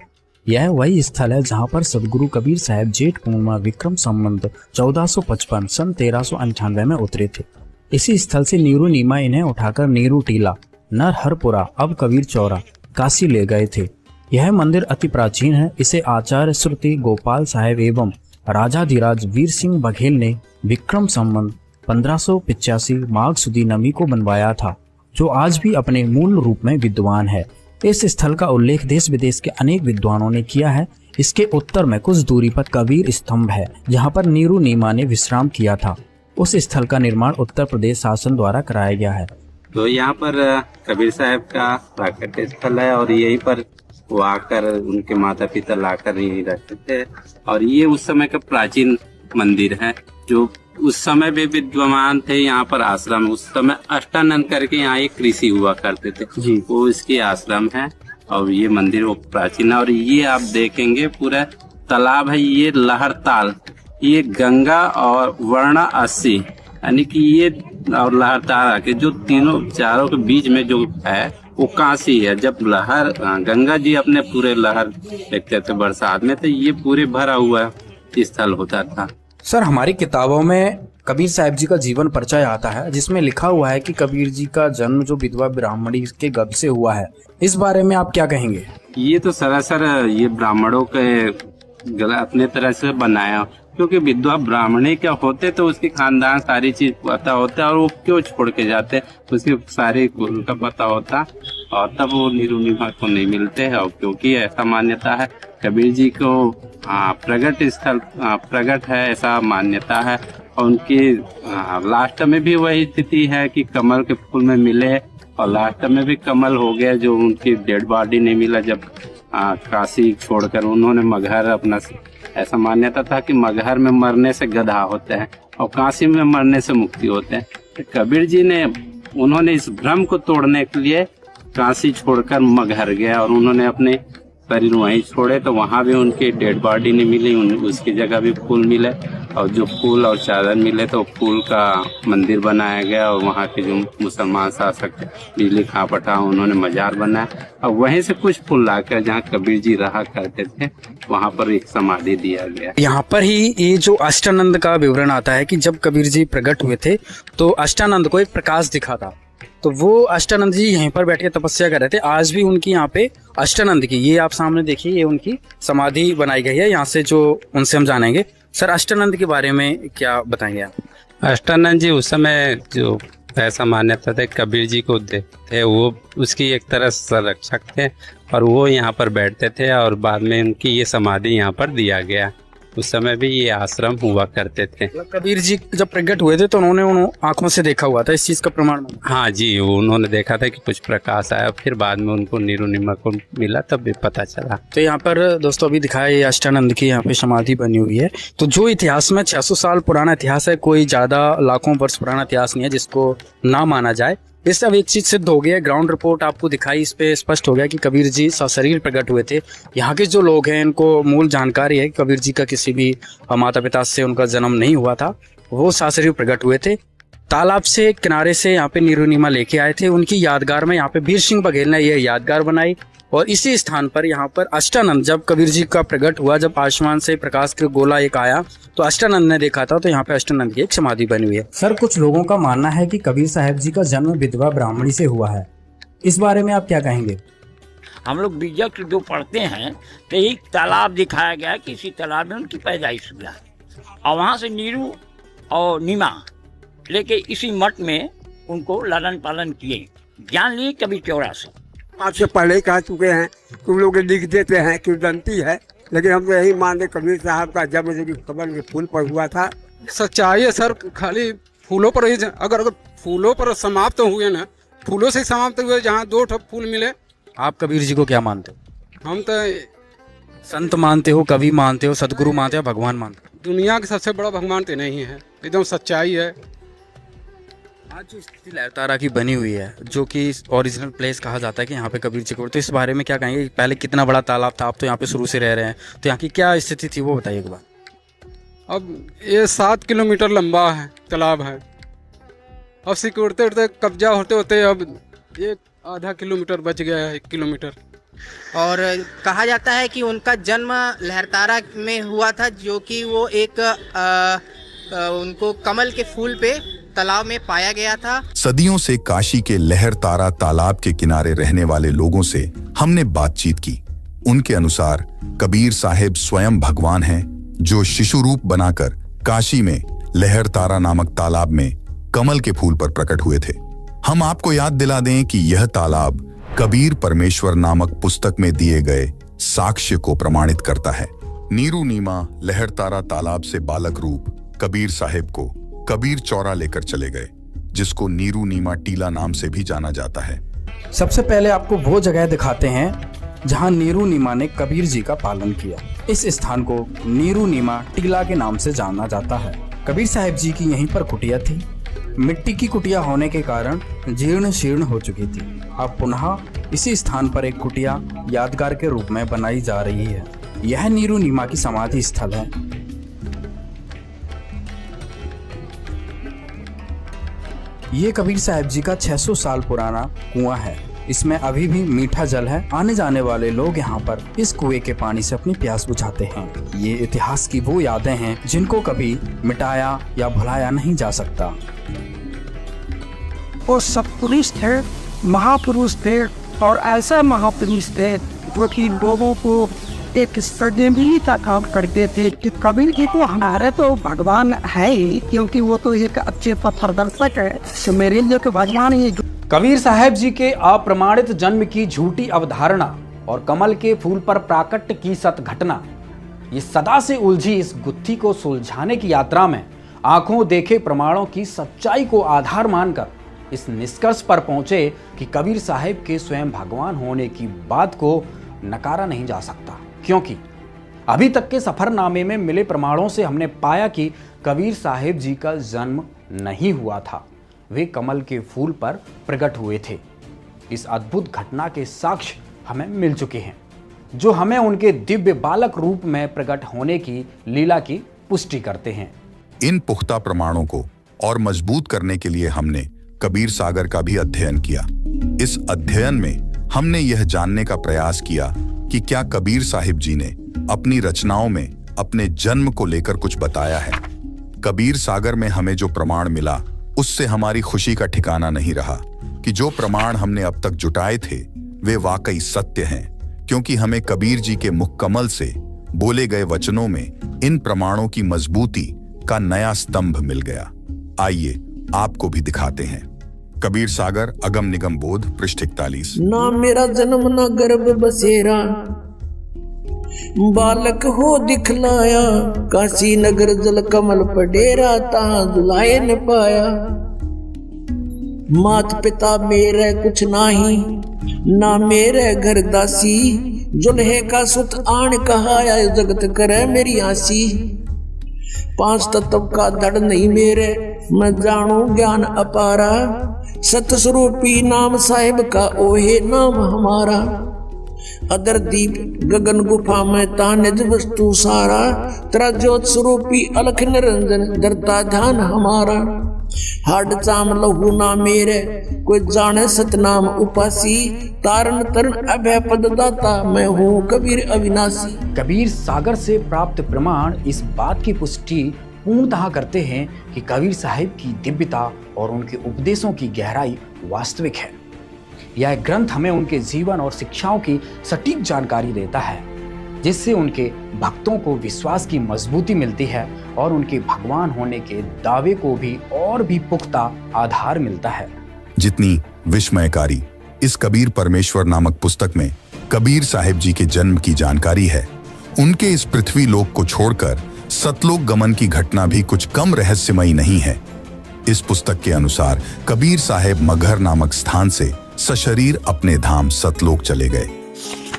यह वही स्थल है जहाँ पर सदगुरु कबीर साहब जेठ पूर्णिमा विक्रम संवत 1455 सन 1398 में उतरे थे। इसी स्थल से नीरू नीमा इन्हें उठाकर नीरू टीला, नरहरपुरा, अब कबीर चौरा, काशी ले गए थे। यह मंदिर अति प्राचीन है। इसे आचार्य श्रुति गोपाल साहेब एवं राजाधिराज वीर सिंह बघेल ने विक्रम संवत 1585 माघ सुदी नमी को बनवाया था, जो आज भी अपने मूल रूप में विद्वान है। इस स्थल का उल्लेख देश विदेश के अनेक विद्वानों ने किया है। इसके उत्तर में कुछ दूरी पर कबीर स्तंभ है, जहाँ पर नीरू नीमा ने विश्राम किया था। उस स्थल का निर्माण उत्तर प्रदेश शासन द्वारा कराया गया है। तो यहाँ पर कबीर साहब का प्राकट्य स्थल है और यहीं पर वो आकर उनके माता पिता लाकर यहीं रहते थे। और ये उस समय का प्राचीन मंदिर है जो उस समय भी विद्वान थे। यहाँ पर आश्रम, उस समय अष्टानंद करके यहाँ एक ऋषि हुआ करते थे जी, वो इसकी आश्रम है। और ये मंदिर वो प्राचीन है। और ये आप देखेंगे पूरा तालाब है, ये लहरताल, ये गंगा और वर्णा 80 यानी कि ये और लहरताल के जो तीनों चारों के बीच में जो है वो काशी है। जब लहर गंगा जी अपने पूरे लहर देखते थे बरसात में, तो ये पूरे भरा हुआ स्थल होता था। सर, हमारी किताबों में कबीर साहब जी का जीवन परिचय आता है जिसमें लिखा हुआ है कि कबीर जी का जन्म जो विधवा ब्राह्मणी के गर्भ से हुआ है। इस बारे में आप क्या कहेंगे? ये तो सरासर ये ब्राह्मणों के अपने तरह से बनाया, क्योंकि विधवा ब्राह्मणी क्या होते तो उसकी खानदान सारी चीज पता होता है और वो क्यों छोड़ के जाते उसकी सारी कुल का पता होता, और तब वो नीरू नीमा को नहीं मिलते हैं। और क्योंकि ऐसा मान्यता है कबीर जी को प्रगट स्थल प्रगट है, ऐसा मान्यता है। और उनकी लास्ट में भी वही स्थिति है कि कमल के फूल में मिले, और लास्ट में भी कमल हो गया, जो उनकी डेड बॉडी नहीं मिला जब काशी छोड़कर उन्होंने मगहर अपना। ऐसा मान्यता था कि मगहर में मरने से गधा होते हैं और काशी में मरने से मुक्ति होते हैं। तो कबीर जी ने उन्होंने इस भ्रम को तोड़ने के लिए काशी छोड़कर मगहर गया और उन्होंने अपने शरीर वहीं छोड़े, तो वहाँ भी उनकी डेड बॉडी नहीं मिली, उसकी जगह भी फूल मिले। और जो फूल और चादर मिले तो फूल का मंदिर बनाया गया, और वहाँ के जो मुसलमान शासक बिजली खां पटा उन्होंने मजार बनाया, और वहीं से कुछ फूल लाकर जहाँ कबीर जी रहा करते थे वहाँ पर एक समाधि दिया गया। यहाँ पर ही ये जो अष्टानंद का विवरण आता है कि जब कबीर जी प्रकट हुए थे तो अष्टानंद को एक प्रकाश दिखा था, तो वो अष्टानंद जी यहीं पर बैठ के तपस्या कर रहे थे। आज भी उनकी यहाँ पे अष्टानंद की, ये आप सामने देखिए, ये उनकी समाधि बनाई गई है। यहाँ से जो उनसे हम जानेंगे। सर, अष्टानंद के बारे में क्या बताएंगे आप? अष्टानंद जी उस समय जो ऐसा मान्यता था कबीर जी को थे, वो उसकी एक तरह संरक्षक थे और वो यहाँ पर बैठते थे, और बाद में उनकी ये समाधि यहाँ पर दिया गया। उस समय भी ये आश्रम हुआ करते थे। कबीर जी जब प्रकट हुए थे तो उन्होंने आंखों से देखा हुआ था, इस चीज का प्रमाण? हाँ जी, उन्होंने देखा था कि कुछ प्रकाश आया, फिर बाद में उनको नीरू नीमा को मिला, तब भी पता चला। तो यहाँ पर दोस्तों अभी दिखाया ये अष्टानंद की यहाँ पे समाधि बनी हुई है। तो जो इतिहास में 600 साल पुराना इतिहास है, कोई ज्यादा लाखों वर्ष पुराना इतिहास नहीं है जिसको ना माना जाए। इससे अब एक चीज सिद्ध हो गया, ग्राउंड रिपोर्ट आपको दिखाई, इस पे स्पष्ट हो गया कि कबीर जी सशरीर प्रकट हुए थे। यहाँ के जो लोग हैं इनको मूल जानकारी है कि कबीर जी का किसी भी माता पिता से उनका जन्म नहीं हुआ था, वो सशरीर प्रकट हुए थे। तालाब से किनारे से यहाँ पे नीरू नीमा लेके आए थे, उनकी यादगार में यहाँ पे वीर सिंह बघेल ने यह यादगार बनाई। और इसी स्थान पर यहाँ पर अष्टानंद, जब कबीर जी का प्रकट हुआ, जब आसमान से प्रकाश का गोला एक आया तो अष्टानंद ने देखा था, तो यहाँ पे अष्टानंद की एक समाधि बनी हुई है। सर, कुछ लोगों का मानना है कि कबीर साहब जी का जन्म विधवा ब्राह्मणी से हुआ है, इस बारे में आप क्या कहेंगे? हम लोग बीजक जो पढ़ते हैं तो एक तालाब दिखाया गया है कि इसी तालाब में उनकी पैदाइश हुआ है और वहाँ से नीरू और नीमा लेके इसी मठ में उनको लालन पालन किए, ज्ञान लिए कबीर चौरा से। आपसे पहले ही कह चुके हैं, तुम लोग लिख देते हैं कि दंती है, लेकिन हम तो यही मानते कबीर साहब का जन्म जो कमल के फूल पर हुआ था। सच्चाई है सर, खाली फूलों पर ही अगर फूलों पर समाप्त हुए ना, फूलों से समाप्त हुए, जहाँ दो ठप फूल मिले। आप कबीर जी को क्या मानते हो? हम तो संत मानते हो, कवि मानते हो, सदगुरु मानते हो, भगवान मानते हो? दुनिया के सबसे बड़ा भगवान तो नहीं है, एकदम सच्चाई है। आज जो स्थिति लहरतारा की बनी हुई है, जो कि ओरिजिनल प्लेस कहा जाता है कि यहाँ पे कबीर जी को, तो इस बारे में क्या कहेंगे? पहले कितना बड़ा तालाब था, आप तो यहाँ पे शुरू से रह रहे हैं, तो यहाँ की क्या स्थिति थी वो बताइए एक बार। अब ये 7 किलोमीटर लंबा है तालाब है, अब सिकुड़ते उड़ते कब्जा होते होते अब ये आधा किलोमीटर बच गया है, 1 किलोमीटर। और कहा जाता है कि उनका जन्म लहरतारा में हुआ था, जो कि वो एक उनको कमल के फूल पे तालाब में पाया गया था। सदियों से काशी के लहरतारा तालाब के किनारे रहने वाले लोगों से हमने बातचीत की। उनके अनुसार कबीर साहिब स्वयं भगवान हैं, जो शिशु रूप बनाकर काशी में लहरतारा नामक तालाब में कमल के फूल पर प्रकट हुए थे। हम आपको याद दिला दें कि यह तालाब कबीर परमेश्वर नामक पुस्तक में दिए गए साक्ष्य को प्रमाणित करता है। नीरू नीमा लहरतारा तालाब से बालक रूप कबीर साहिब को कबीर चौरा लेकर चले गए, जिसको नीरू नीमा टीला नाम से भी जाना जाता है। सबसे पहले आपको वो जगह दिखाते हैं जहां नीरू नीमा ने कबीर जी का पालन किया। इस स्थान को नीरू नीमा टीला के नाम से जाना जाता है। कबीर साहिब जी की यहीं पर कुटिया थी। मिट्टी की कुटिया होने के कारण जीर्ण शीर्ण हो चुकी थी। अब पुनः इसी स्थान पर एक कुटिया यादगार के रूप में बनाई जा रही है। यह नीरू नीमा की समाधि स्थल है। ये कबीर साहिब जी का 600 साल पुराना कुआं है। इसमें अभी भी मीठा जल है। आने जाने वाले लोग यहाँ पर इस कुएं के पानी से अपनी प्यास बुझाते हैं। ये इतिहास की वो यादें हैं जिनको कभी मिटाया या भुलाया नहीं जा सकता। वो सत्पुरुष थे, महापुरुष थे, और ऐसा महापुरुष थे जो कि लोगों को एक सर्जनगी का काम करते थे। कि कबीर जी को हमारे तो भगवान है ही, क्योंकि वो तो एक अच्छे पथदर्शक है। तो मेरे लिए तो भगवान ही। कबीर साहिब जी के अप्रमाणित जन्म की झूठी अवधारणा और कमल के फूल पर प्राकट्य की सत घटना, ये सदा से उलझी इस गुत्थी को सुलझाने की यात्रा में आंखों देखे प्रमाणों की सच्चाई को आधार मानकर इस निष्कर्ष पर पहुंचे कि कबीर साहिब के स्वयं भगवान होने की बात को नकारा नहीं जा सकता। क्योंकि अभी तक के सफरनामे में मिले प्रमाणों से हमने पाया कि कबीर साहिब जी का जन्म नहीं हुआ था, वे कमल के फूल पर प्रकट हुए थे। इस अद्भुत घटना के साक्ष्य हमें मिल चुके हैं, जो हमें उनके दिव्य बालक रूप में प्रकट होने की लीला की पुष्टि करते हैं। इन पुख्ता प्रमाणों को और मजबूत करने के लिए हमने कबीर सागर का भी अध्ययन किया। इस अध्ययन में हमने यह जानने का प्रयास किया कि क्या कबीर साहिब जी ने अपनी रचनाओं में अपने जन्म को लेकर कुछ बताया है। कबीर सागर में हमें जो प्रमाण मिला, उससे हमारी खुशी का ठिकाना नहीं रहा कि जो प्रमाण हमने अब तक जुटाए थे वे वाकई सत्य हैं, क्योंकि हमें कबीर जी के मुखकमल से बोले गए वचनों में इन प्रमाणों की मजबूती का नया स्तंभ मिल गया। आइए आपको भी दिखाते हैं। कबीर सागर अगम निगम बोध पृष्ठ 41। ना मेरा जन्म ना गर्भ बसेरा, बालक हो दिखलाया, काशी नगर जल कमल पडेरा, ता दुलाए न पाया। मात पिता मेरे कुछ नाही, ना मेरे घर दासी, जुल्हे का सुत आन कहाया, जगत करे मेरी आसी। 5 तत्व का दड़ नहीं मेरे, मैं जानू ज्ञान अपारा, सतस्वरूपी नाम साहिब का ओहे नाम हमारा। अदर दीप गगन गुफा में तानिज वस्तु सारा, तेरा ज्योत स्वरूपी अलख निरंजन धरता ध्यान हमारा। हाड चाम लहू ना मेरे, कोई जाने सतनाम उपासी, तारण तरण अभय पद दाता, मैं हूँ कबीर अविनाशी। कबीर सागर से प्राप्त प्रमाण इस बात की पुष्टि पूर्णतः करते हैं कि कबीर साहिब की दिव्यता और उनके उपदेशों की गहराई वास्तविक है। यह ग्रंथ हमें उनके जीवन और शिक्षाओं की सटीक जानकारी देता है, जिससे उनके भक्तों को विश्वास की मजबूती मिलती है और उनके भगवान होने के दावे को भी और भी पुख्ता आधार मिलता है। जितनी विस्मयकारी इस कबीर परमेश्वर नामक पुस्तक में कबीर साहिब जी के जन्म की जानकारी है, उनके इस पृथ्वी लोक को छोड़कर सतलोक गमन की घटना भी कुछ कम रहस्यमयी नहीं है। इस पुस्तक के अनुसार कबीर साहिब मगहर नामक स्थान से सशरीर अपने धाम सतलोक चले गए।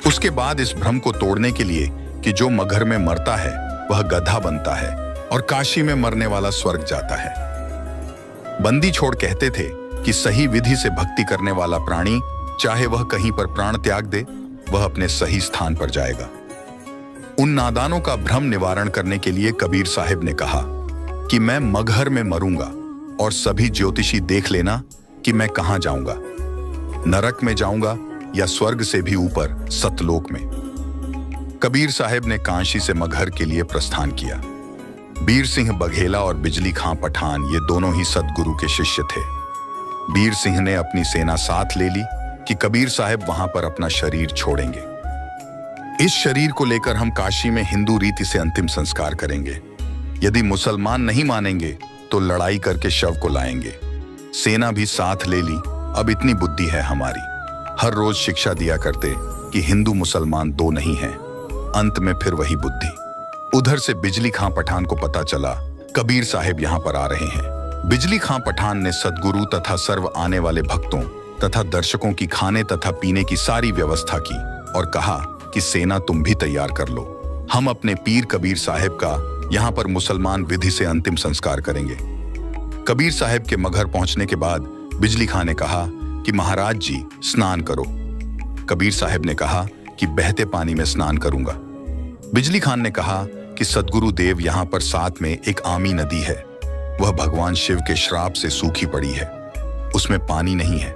उसके बाद इस भ्रम को तोड़ने के लिए कि जो मगहर में मरता है वह गधा बनता है और काशी में मरने वाला स्वर्ग जाता है। बंदी छोड़ कहते थे कि सही विधि से भक्ति करने वाला प्राणी चाहे वह कहीं पर प्राण त्याग दे, वह अपने सही स्थान पर जाएगा। उन नादानों का भ्रम निवारण करने के लिए कबीर साहिब ने कहा कि मैं मगहर में मरूंगा और सभी ज्योतिषी देख लेना कि मैं कहां जाऊंगा, नरक में जाऊंगा या स्वर्ग से भी ऊपर सतलोक में। कबीर साहिब ने काशी से मगहर के लिए प्रस्थान किया। बीर सिंह बघेला और बिजली खां पठान ये दोनों ही सतगुरु के शिष्य थे। बीर सिंह ने अपनी सेना साथ ले ली कि कबीर साहिब वहां पर अपना शरीर छोड़ेंगे। इस शरीर को लेकर हम काशी में हिंदू रीति से अंतिम संस्कार करेंगे। यदि मुसलमान नहीं मानेंगे तो लड़ाई करके शव को लाएंगे। सेना भी साथ ले ली। अब इतनी बुद्धि है हमारी। हर रोज शिक्षा दिया करते कि हिंदू मुसलमान दो नहीं हैं। अंत में फिर वही बुद्धि। उधर से बिजली खां पठान को पता चला कबीर साहिब यहाँ पर आ रहे हैं। बिजली खां पठान ने सदगुरु तथा सर्व आने वाले भक्तों तथा दर्शकों की खाने तथा पीने की सारी व्यवस्था की और कहा कि सेना तुम भी तैयार कर लो, हम अपने पीर कबीर साहिब का यहाँ पर मुसलमान विधि से अंतिम संस्कार करेंगे। कबीर साहिब के मगहर पहुंचने के बाद बिजली खां ने कहा कि महाराज जी स्नान करो। कबीर साहिब ने कहा कि बहते पानी में स्नान करूंगा। बिजली खान ने कहा कि सदगुरु देव यहाँ पर साथ में एक आमी नदी है, वह भगवान शिव के श्राप से सूखी पड़ी है, उसमें पानी नहीं है।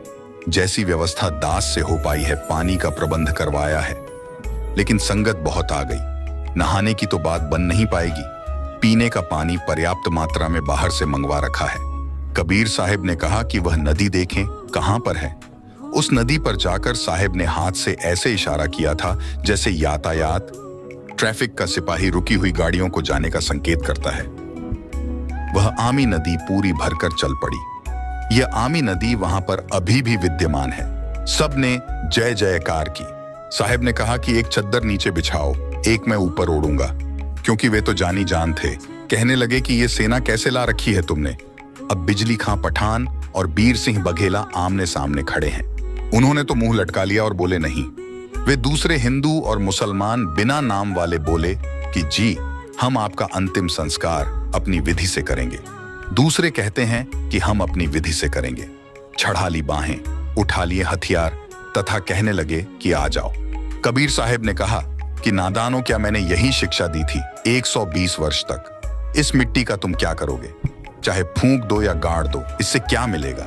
जैसी व्यवस्था दास से हो पाई है पानी का प्रबंध करवाया है, लेकिन संगत बहुत आ गई। नहाने की तो बात बन नहीं पाएगी। पीने का पानी पर्याप्त मात्रा में बाहर से मंगवा रखा है। कबीर साहिब ने कहा कि वह नदी देखें कहां पर है। उस नदी पर जाकर साहिब ने हाथ से ऐसे इशारा किया था जैसे यातायात ट्रैफिक का सिपाही रुकी हुई गाड़ियों को जाने का संकेत करता है। वह आमी नदी पूरी भरकर चल पड़ी। यह आमी नदी वहां पर अभी भी विद्यमान है। सबने जय जयकार की। साहिब ने कहा कि एक चद्दर नीचे बिछाओ, एक मैं ऊपर ओढ़ूंगा, क्योंकि वे तो जानी जान थे। कहने लगे कि ये सेना कैसे ला रखी है तुमने। अब बिजली खां पठान और बीर सिंह बघेला आमने सामने खड़े हैं। उन्होंने तो मुंह लटका लिया और बोले नहीं। वे दूसरे हिंदू और मुसलमान बिना नाम वाले बोले कि जी हम आपका अंतिम संस्कार अपनी विधि से करेंगे। दूसरे कहते हैं कि हम अपनी विधि से करेंगे। चढ़ा ली बाहें, उठा लिए हथियार तथा कहने लगे कि आ जाओ। कबीर साहिब ने कहा कि नादानों, क्या मैंने यही शिक्षा दी थी 120 वर्ष तक। इस मिट्टी का तुम क्या करोगे? चाहे फूंक दो या गाड़ दो, इससे क्या मिलेगा?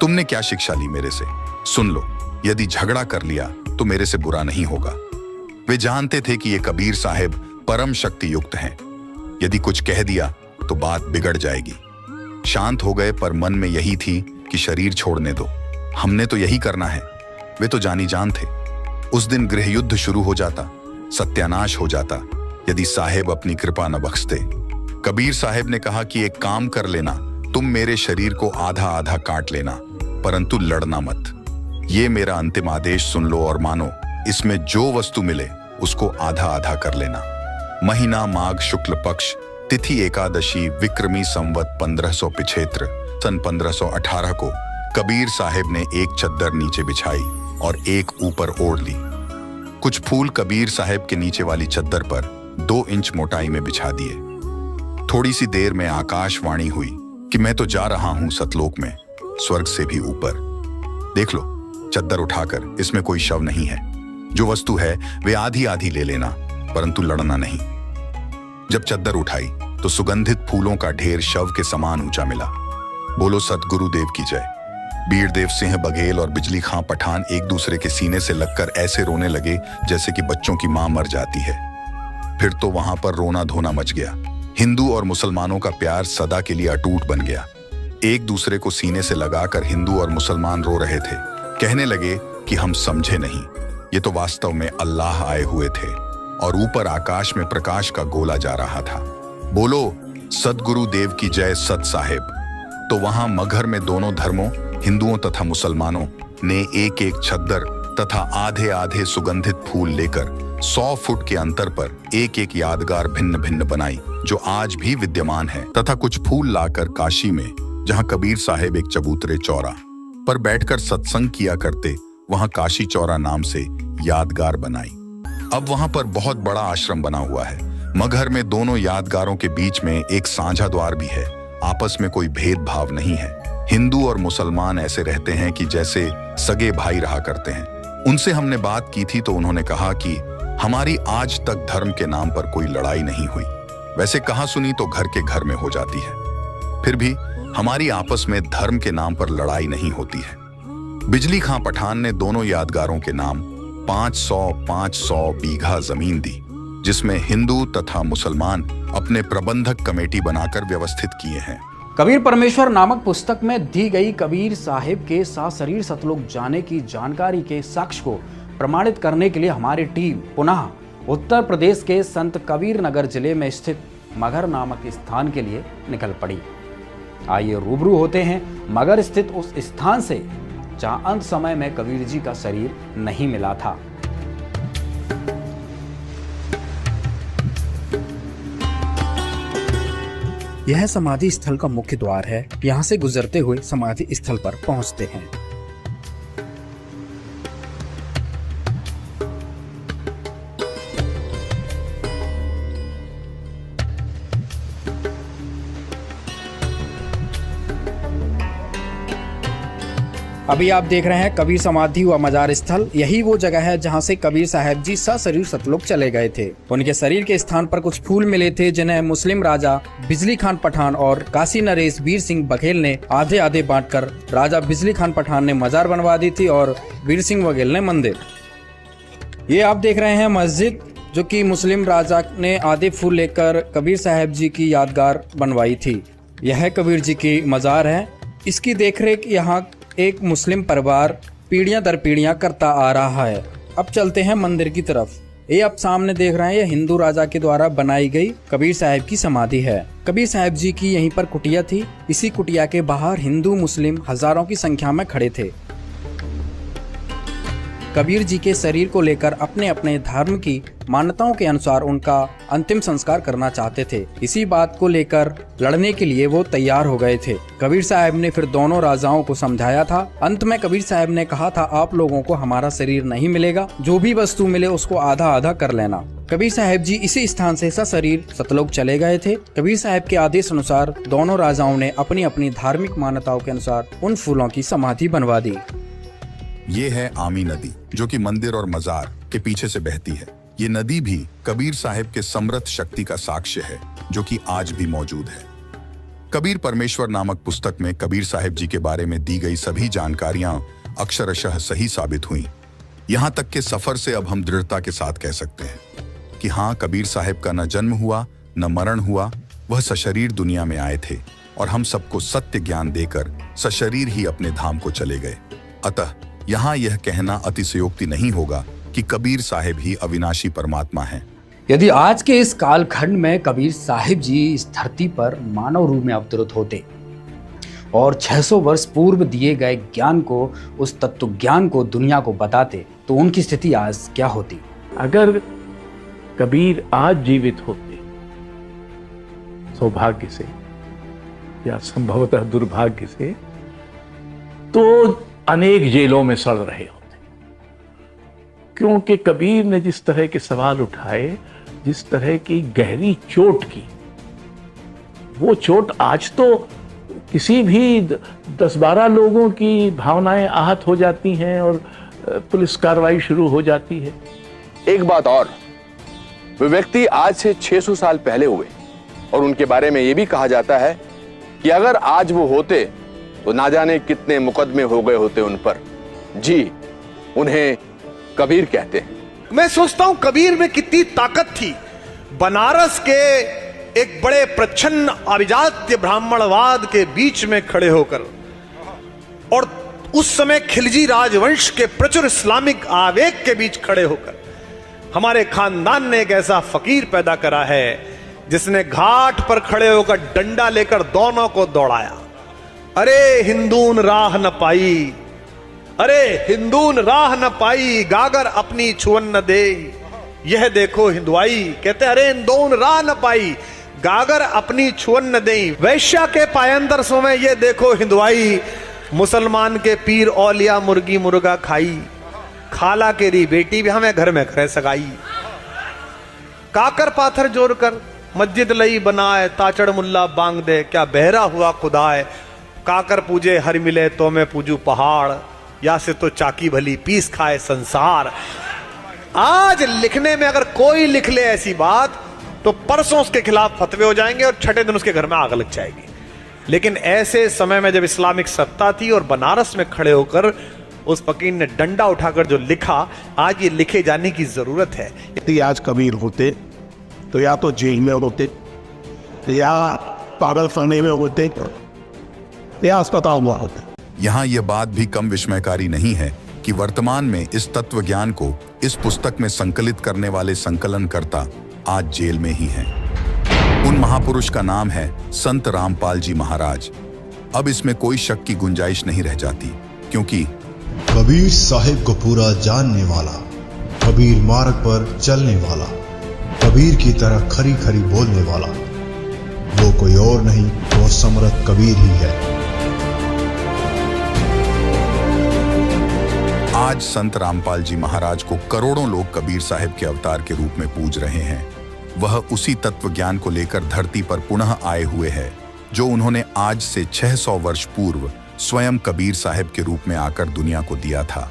तुमने क्या शिक्षा ली मेरे से? सुन लो, यदि झगड़ा कर लिया तो मेरे से बुरा नहीं होगा। वे जानते थे कि ये कबीर साहिब परम शक्ति युक्त हैं। यदि कुछ कह दिया तो बात बिगड़ जाएगी। शांत हो गए, पर मन में यही थी कि शरीर छोड़ने दो, हमने तो यही करना है। वे तो जानी जान थे। उस दिन गृह युद्ध शुरू हो जाता, सत्यानाश हो जाता, यदि साहेब अपनी कृपा न बख्शते। कबीर साहिब ने कहा कि एक काम कर लेना, तुम मेरे शरीर को आधा आधा काट लेना, परंतु लड़ना मत। ये मेरा अंतिम आदेश सुन लो और मानो। इसमें जो वस्तु मिले उसको आधा आधा कर लेना। महीना माघ शुक्ल पक्ष, तिथि एकादशी, विक्रमी संवत 1575 सन 1518 को कबीर साहिब ने एक चद्दर नीचे बिछाई और एक ऊपर ओढ़ ली। कुछ फूल कबीर साहिब के नीचे वाली चद्दर पर 2 इंच मोटाई में बिछा दिए। थोड़ी सी देर में आकाशवाणी हुई कि मैं तो जा रहा हूं सतलोक में, स्वर्ग से भी ऊपर। देख लो, चद्दर उठाकर, इसमें कोई शव नहीं है। जो वस्तु है वे आधी आधी ले लेना, परंतु लड़ना नहीं। जब चद्दर उठाई तो सुगंधित फूलों का ढेर शव के समान ऊंचा मिला। बोलो सतगुरु देव की जय। बीर देव सिंह बघेल और बिजली खां पठान एक दूसरे के सीने से लगकर ऐसे रोने लगे जैसे कि बच्चों की मां मर जाती है। फिर तो वहां पर रोना धोना मच गया। हिंदू और मुसलमानों का प्यार सदा के लिए अटूट बन गया। एक दूसरे को सीने से लगाकर हिंदू और मुसलमान रो रहे थे। कहने लगे कि हम समझे नहीं। ये तो वास्तव में अल्लाह आए हुए थे और ऊपर आकाश में प्रकाश का गोला जा रहा था। बोलो सदगुरु देव की जय सत साहेब। तो वहां मगहर में दोनों धर्मों, हिंदुओं तथा मुसलमानों ने एक एक छद्दर तथा आधे आधे सुगंधित फूल लेकर 100 फुट के अंतर पर एक एक यादगार भिन्न भिन्न बनाई, जो आज भी विद्यमान है, तथा कुछ फूल लाकर काशी में, जहां कबीर साहेब एक चबूतरे चौरा पर बैठकर सत्संग किया करते, वहां काशी चौरा नाम से यादगार बनाई। अब वहां पर बहुत बड़ा आश्रम बना हुआ है। मगहर में दोनों यादगारों के बीच में एक साझा द्वार भी है। आपस में कोई भेदभाव नहीं है। हिंदू और मुसलमान ऐसे रहते हैं कि जैसे सगे भाई रहा करते हैं। उनसे हमने बात की थी तो उन्होंने कहा कि हमारी आज तक धर्म के नाम पर कोई लड़ाई नहीं हुई। वैसे कहा सुनी तो घर के घर में हो जाती है, फिर भी हमारी आपस में धर्म के नाम पर लड़ाई नहीं होती है। बिजली खां पठान ने दोनों यादगारों के नाम 500 बीघा जमीन दी, जिसमें हिंदू तथा मुसलमान अपने प्रबंधक कमेटी बनाकर व्यवस्थित किए हैं। कबीर परमेश्वर नामक पुस्तक में दी गई कबीर साहिब के सशरीर सतलोक जाने की जानकारी के साक्ष्य को प्रमाणित करने के लिए हमारी टीम पुनः उत्तर प्रदेश के संत कबीर नगर जिले में स्थित मगहर नामक स्थान के लिए निकल पड़ी। आइए रूबरू होते हैं मगहर स्थित उस स्थान से जहां अंत समय में कबीर जी का शरीर नहीं मिला था। यह समाधि स्थल का मुख्य द्वार है। यहाँ से गुजरते हुए समाधि स्थल पर पहुँचते हैं। अभी आप देख रहे हैं कबीर समाधि व मजार स्थल। यही वो जगह है जहां से कबीर साहब जी सशरीर सतलोक चले गए थे। उनके शरीर के स्थान पर कुछ फूल मिले थे, जिन्हें मुस्लिम राजा बिजली खान पठान और काशी नरेश वीर सिंह बघेल ने आधे आधे बांटकर राजा बिजली खान पठान ने मजार बनवा दी थी और वीर सिंह बघेल ने मंदिर। ये आप देख रहे हैं मस्जिद, जो कि मुस्लिम राजा ने आधे फूल लेकर कबीर साहब जी की यादगार बनवाई थी। यह कबीर जी की मजार है। इसकी देखरेख यहाँ एक मुस्लिम परिवार पीढ़ियां दर पीढ़ियां करता आ रहा है। अब चलते हैं मंदिर की तरफ। ये आप सामने देख रहे हैं, ये हिंदू राजा के द्वारा बनाई गई कबीर साहब की समाधि है। कबीर साहब जी की यहीं पर कुटिया थी। इसी कुटिया के बाहर हिंदू मुस्लिम हजारों की संख्या में खड़े थे। कबीर जी के शरीर को लेकर अपने अपने धर्म की मान्यताओं के अनुसार उनका अंतिम संस्कार करना चाहते थे। इसी बात को लेकर लड़ने के लिए वो तैयार हो गए थे। कबीर साहब ने फिर दोनों राजाओं को समझाया था। अंत में कबीर साहब ने कहा था, आप लोगों को हमारा शरीर नहीं मिलेगा, जो भी वस्तु मिले उसको आधा आधा कर लेना। कबीर साहब जी इसी स्थान से सशरीर सतलोक चले गए थे। कबीर साहब के आदेश अनुसार दोनों राजाओं ने अपनी अपनी धार्मिक मान्यताओं के अनुसार उन फूलों की समाधि बनवा दी। ये है आमी नदी, जो कि मंदिर और मजार के पीछे से बहती है। ये नदी भी कबीर साहिब के समृद्ध शक्ति का साक्ष्य है, जो कि आज भी मौजूद है। कबीर परमेश्वर नामक पुस्तक में कबीर साहिब जी के बारे में दी गई सभी जानकारियां अक्षरशः सही साबित हुई। यहाँ तक के सफर से अब हम दृढ़ता के साथ कह सकते हैं कि हाँ, कबीर साहिब का न जन्म हुआ न मरण हुआ, वह सशरीर दुनिया में आए थे और हम सबको सत्य ज्ञान देकर सशरीर ही अपने धाम को चले गए। अतः यहाँ यह कहना अतिशयोक्ति नहीं होगा कि कबीर साहिब ही अविनाशी परमात्मा हैं। यदि आज के इस कालखंड में कबीर साहिब जी इस धरती पर मानव रूप में अवतरित होते और 600 वर्ष पूर्व दिए गए ज्ञान को, उस तत्व ज्ञान को दुनिया को बताते, तो उनकी स्थिति आज क्या होती? अगर कबीर आज जीवित होते, सौभाग्य से या संभवतः दुर्भाग्य से, तो अनेक जेलों में सड़ रहे होते, क्योंकि कबीर ने जिस तरह के सवाल उठाए, जिस तरह की गहरी चोट की, वो चोट आज तो किसी भी 10-12 लोगों की भावनाएं आहत हो जाती हैं और पुलिस कार्रवाई शुरू हो जाती है। एक बात और, वे व्यक्ति आज से 600 साल पहले हुए और उनके बारे में यह भी कहा जाता है कि अगर आज वो होते तो ना जाने कितने मुकदमे हो गए होते उन पर। जी, उन्हें कबीर कहते हैं। मैं सोचता हूं कबीर में कितनी ताकत थी। बनारस के एक बड़े प्रच्छन्न अभिजात्य ब्राह्मणवाद के बीच में खड़े होकर और उस समय खिलजी राजवंश के प्रचुर इस्लामिक आवेग के बीच खड़े होकर हमारे खानदान ने एक ऐसा फकीर पैदा करा है जिसने घाट पर खड़े होकर डंडा लेकर दोनों को दौड़ाया। अरे हिंदून राह न पाई, अरे हिंदून राह न पाई, गागर अपनी छुअन न दे, यह देखो हिंदुआई। कहते अरे हिंदून राह न पाई, गागर अपनी छुअन न दे, वैश्या के पायंदर सो में ये देखो हिंदुआई, मुसलमान के पीर औलिया मुर्गी मुर्गा खाई, खाला केरी बेटी भी हमें घर में करे सगाई। काकर पाथर जोड़ कर मस्जिद लई बनाए, ताचड़ मुल्ला बांग दे, क्या बहरा हुआ खुदाए, काकर पूजे हर मिले तो मैं पूजू पहाड़, या से तो चाकी भली पीस खाए संसार। आज लिखने में अगर कोई लिख ले ऐसी बात तो परसों उसके खिलाफ फतवे हो जाएंगे और छठे दिन उसके घर में आग लग जाएगी। लेकिन ऐसे समय में जब इस्लामिक सत्ता थी और बनारस में खड़े होकर उस फकीर ने डंडा उठाकर जो लिखा, आज ये लिखे जाने की जरूरत है। यदि आज कबीर होते तो या तो जेल में होते, या पागलखाने में होते, या अस्पताल में होते। यहाँ यह बात भी कम विस्मयकारी नहीं है कि वर्तमान में इस तत्व ज्ञान को इस पुस्तक में संकलित करने वाले संकलनकर्ता आज जेल में ही हैं। उन महापुरुष का नाम है संत रामपाल जी महाराज। अब इसमें कोई शक की गुंजाइश नहीं रह जाती, क्योंकि कबीर साहिब को पूरा जानने वाला, कबीर मार्ग पर चलने वाला, कबीर की तरह खरी खरी बोलने वाला, वो कोई और नहीं, वो समर्थ कबीर ही है। आज संत रामपाल जी महाराज को करोड़ों लोग कबीर साहिब के अवतार के रूप में पूज रहे हैं। वह उसी तत्व ज्ञान को लेकर धरती पर पुनः आए हुए हैं जो उन्होंने आज से 600 वर्ष पूर्व स्वयं कबीर साहिब के रूप में आकर दुनिया को दिया था।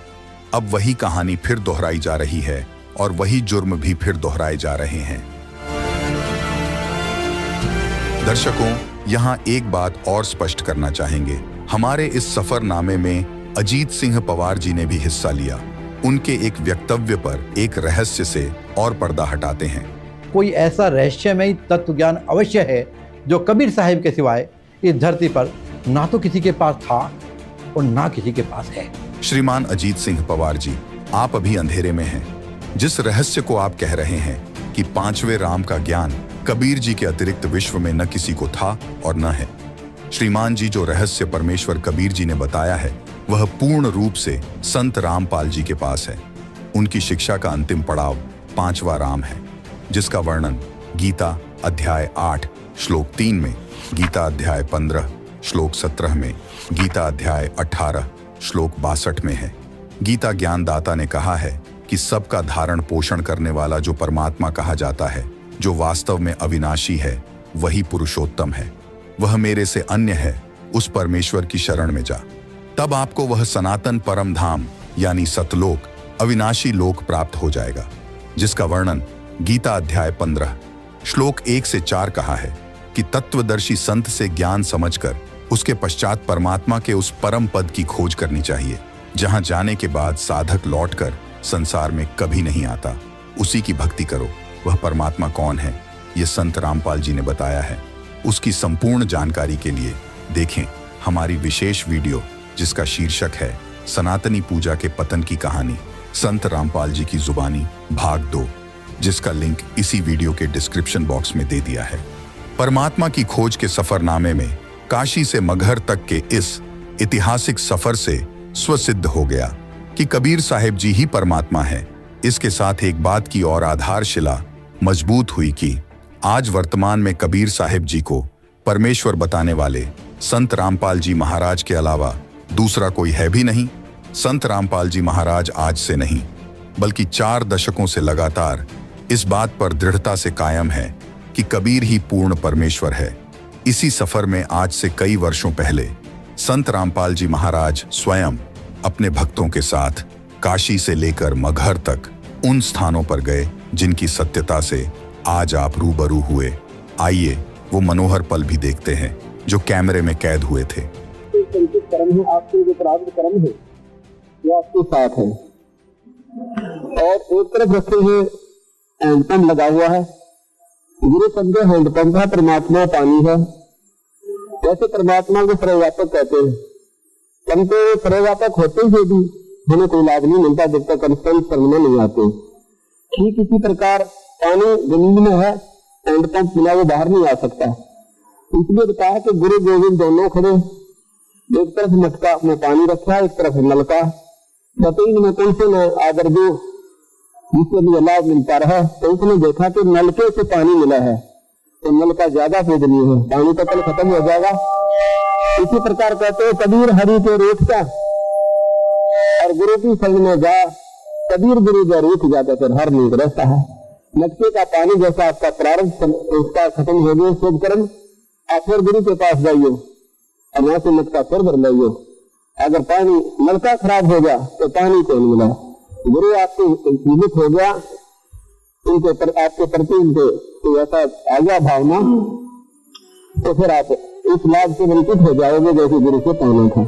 अब वही कहानी फिर दोहराई जा रही है और वही जुर्म भी फिर दोहराए जा रहे हैं। दर्शकों, यहाँ एक बात और स्पष्ट करना चाहेंगे। हमारे इस सफरनामे में अजीत सिंह पवार जी ने भी हिस्सा लिया। उनके एक वक्तव्य पर एक रहस्य से और पर्दा हटाते हैं। कोई ऐसा रहस्यमयी तत्व ज्ञान अवश्य है जो कबीर साहिब के सिवाय इस धरती पर ना तो किसी के पास था और ना किसी के पास है। श्रीमान अजीत सिंह पवार जी, आप अभी अंधेरे में हैं। जिस रहस्य को आप कह रहे हैं कि 5वें राम का ज्ञान कबीर जी के अतिरिक्त विश्व में न किसी को था और न है, श्रीमान जी जो रहस्य परमेश्वर कबीर जी ने बताया है वह पूर्ण रूप से संत रामपाल जी के पास है। उनकी शिक्षा का अंतिम पड़ाव 5वां राम है, जिसका वर्णन गीता अध्याय 8 श्लोक 3 में, गीता अध्याय 15 श्लोक 17 में, गीता अध्याय 18 श्लोक 62 में है। गीता ज्ञानदाता ने कहा है कि सबका धारण पोषण करने वाला जो परमात्मा कहा जाता है, जो वास्तव में अविनाशी है, वही पुरुषोत्तम है। वह मेरे से अन्य है, उस परमेश्वर की शरण में जा, तब आपको वह सनातन परम धाम यानी सतलोक, अविनाशी लोक प्राप्त हो जाएगा, जिसका वर्णन गीता अध्याय 15 श्लोक 1 से 4 कहा है कि तत्वदर्शी संत से ज्ञान समझकर उसके पश्चात परमात्मा के उस परम पद की खोज करनी चाहिए, जहां जाने के बाद साधक लौटकर संसार में कभी नहीं आता। उसी की भक्ति करो। वह परमात्मा कौन है, ये संत रामपाल जी ने बताया है। उसकी संपूर्ण जानकारी के लिए देखें हमारी विशेष वीडियो, जिसका शीर्षक है सनातनी पूजा के पतन की कहानी, संत रामपाल जी की जुबानी भाग 2, जिसका लिंक इसी वीडियो के डिस्क्रिप्शन बॉक्स में दे दिया है। परमात्मा की खोज के सफरनामे में काशी से मगहर तक के इस ऐतिहासिक सफर से स्वसिद्ध हो गया कि कबीर साहिब जी ही परमात्मा है। इसके साथ एक बात की और आधारशिला मजबूत हुई कि आज वर्तमान में कबीर साहिब जी को परमेश्वर बताने वाले संत रामपाल जी महाराज के अलावा दूसरा कोई है भी नहीं। संत रामपाल जी महाराज आज से नहीं बल्कि 4 दशकों से लगातार इस बात पर दृढ़ता से कायम है कि कबीर ही पूर्ण परमेश्वर है। इसी सफर में आज से कई वर्षों पहले संत रामपाल जी महाराज स्वयं अपने भक्तों के साथ काशी से लेकर मगहर तक उन स्थानों पर गए जिनकी सत्यता से आज आप रूबरू हुए। आइए वो मनोहर पल भी देखते हैं जो कैमरे में कैद हुए थे। कर्म है, आपके जो प्रारब्ध कर्म है वो आपके साथ है, और एक तरफ रखते हुए हैंडपंप लगा हुआ है। गुरु शब्द हैंडपंप है, परमात्मा पानी है। जैसे परमात्मा को सर्वव्यापक कहते हैं, परंतु सर्वव्यापक होते हुए भी हमें कोई लाभ नहीं मिलता जब तक हम संत शरण में नहीं आते। ठीक इसी प्रकार पानी जमीन में है, हैंडपंप बिना वो बाहर नहीं आ सकता। इसलिए बताया कि गुरु गोविंद दोनों खड़े, एक तरफ मटका में पानी रखा, एक तरफ नलका। बताइए इनमें कौन से न आदर दो जिससे भी लाभ मिलता रहा। तो उसने देखा कि नलके से पानी मिला है तो नलका ज्यादा पूजनीय है, पानी का कल खत्म हो जाएगा। इसी प्रकार कहते हैं कबीर हरि के रेत का और गुरु की संग में जा, कबीर गुरु जो रूठ जाता फिर हर नीक रहता है। मटके का पानी जैसा आपका प्रारंभ उसका खत्म हो गया शुभ कर्म, आप फिर गुरु के पास जाइए और वहां से मटका फिर भर लाइए। अगर पानी नलका खराब हो गया तो पानी कौन मिला? गुरु आपके जीवित हो गया, उनके आपके प्रति उनके तो ऐसा आ गया भावना, तो फिर आप इस लाभ से वंचित हो जाओगे जैसे गुरु से पाना था।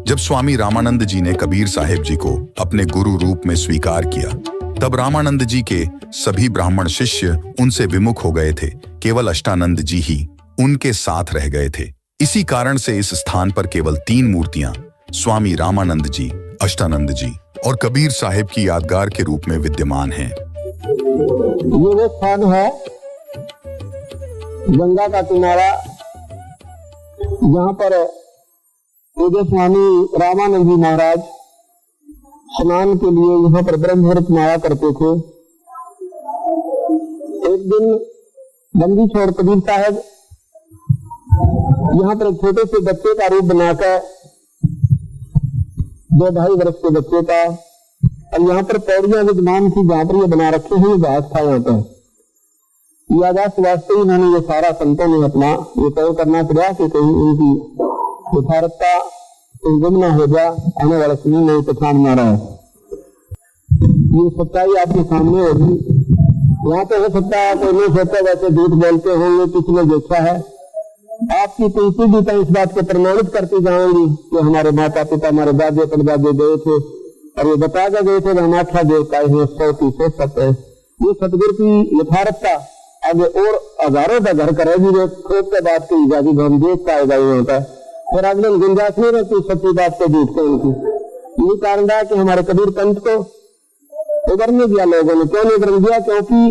जब स्वामी रामानंद जी ने कबीर साहिब जी को अपने गुरु रूप में स्वीकार किया, तब रामानंद जी के सभी ब्राह्मण शिष्य उनसे विमुख हो गए थे। केवल अष्टानंद जी ही उनके साथ रह गए थे। इसी कारण से इस स्थान पर केवल 3 मूर्तियां स्वामी रामानंद जी, अष्टानंद जी और कबीर साहिब की यादगार के रूप में विद्यमान हैं। ये वो स्थान है गंगा का किनारा, जहाँ पर पूज्य स्वामी रामानंद जी महाराज स्नान के लिए यहाँ पर ब्रह्म मुहूर्त में आया करते थे। एक दिन बंदी छोड़ कबीर साहब यहाँ पर एक छोटे से बच्चे का रूप बनाकर 2-2.5 वर्ष के बच्चे का, और यहाँ पर पौड़ियां विद्यमान थी जहाँ पर ये बना रखे हैं, घास था यहाँ पर। यादाश्त वास्ते इन्होंने ये सारा संतों ने अपना ये तय करना पड़ा कि कहीं उनकी यथार्थता गुम न हो जाए, आने वाला समय नहीं पहचान ना रहा है। ये सच्चाई आपके सामने होगी। यहाँ पे हो सकता है कोई नहीं सोचता वैसे झूठ बोलते होंगे, किसी ने देखा है। आपकी तुलसी भी तो इस बात को प्रमाणित करती जाएंगी कि हमारे माता पिता, हमारे दादे परदादे गए थे और ये बता के गए थे हम 8 देव का 100 सकते। ये सतगुरु की यथार्थता आगे और हजारों का घर करेगी। जो खोज के बात की आजादी हम देख पाएगा यहाँ पर, फिर अगले गुंजाइश नहीं रहती सच्ची बात को झूठ को उनकी। यही कारण है कि हमारे कबीर पंथ को उगरने दिया लोगों ने। क्यों नहीं उगरने दिया? क्योंकि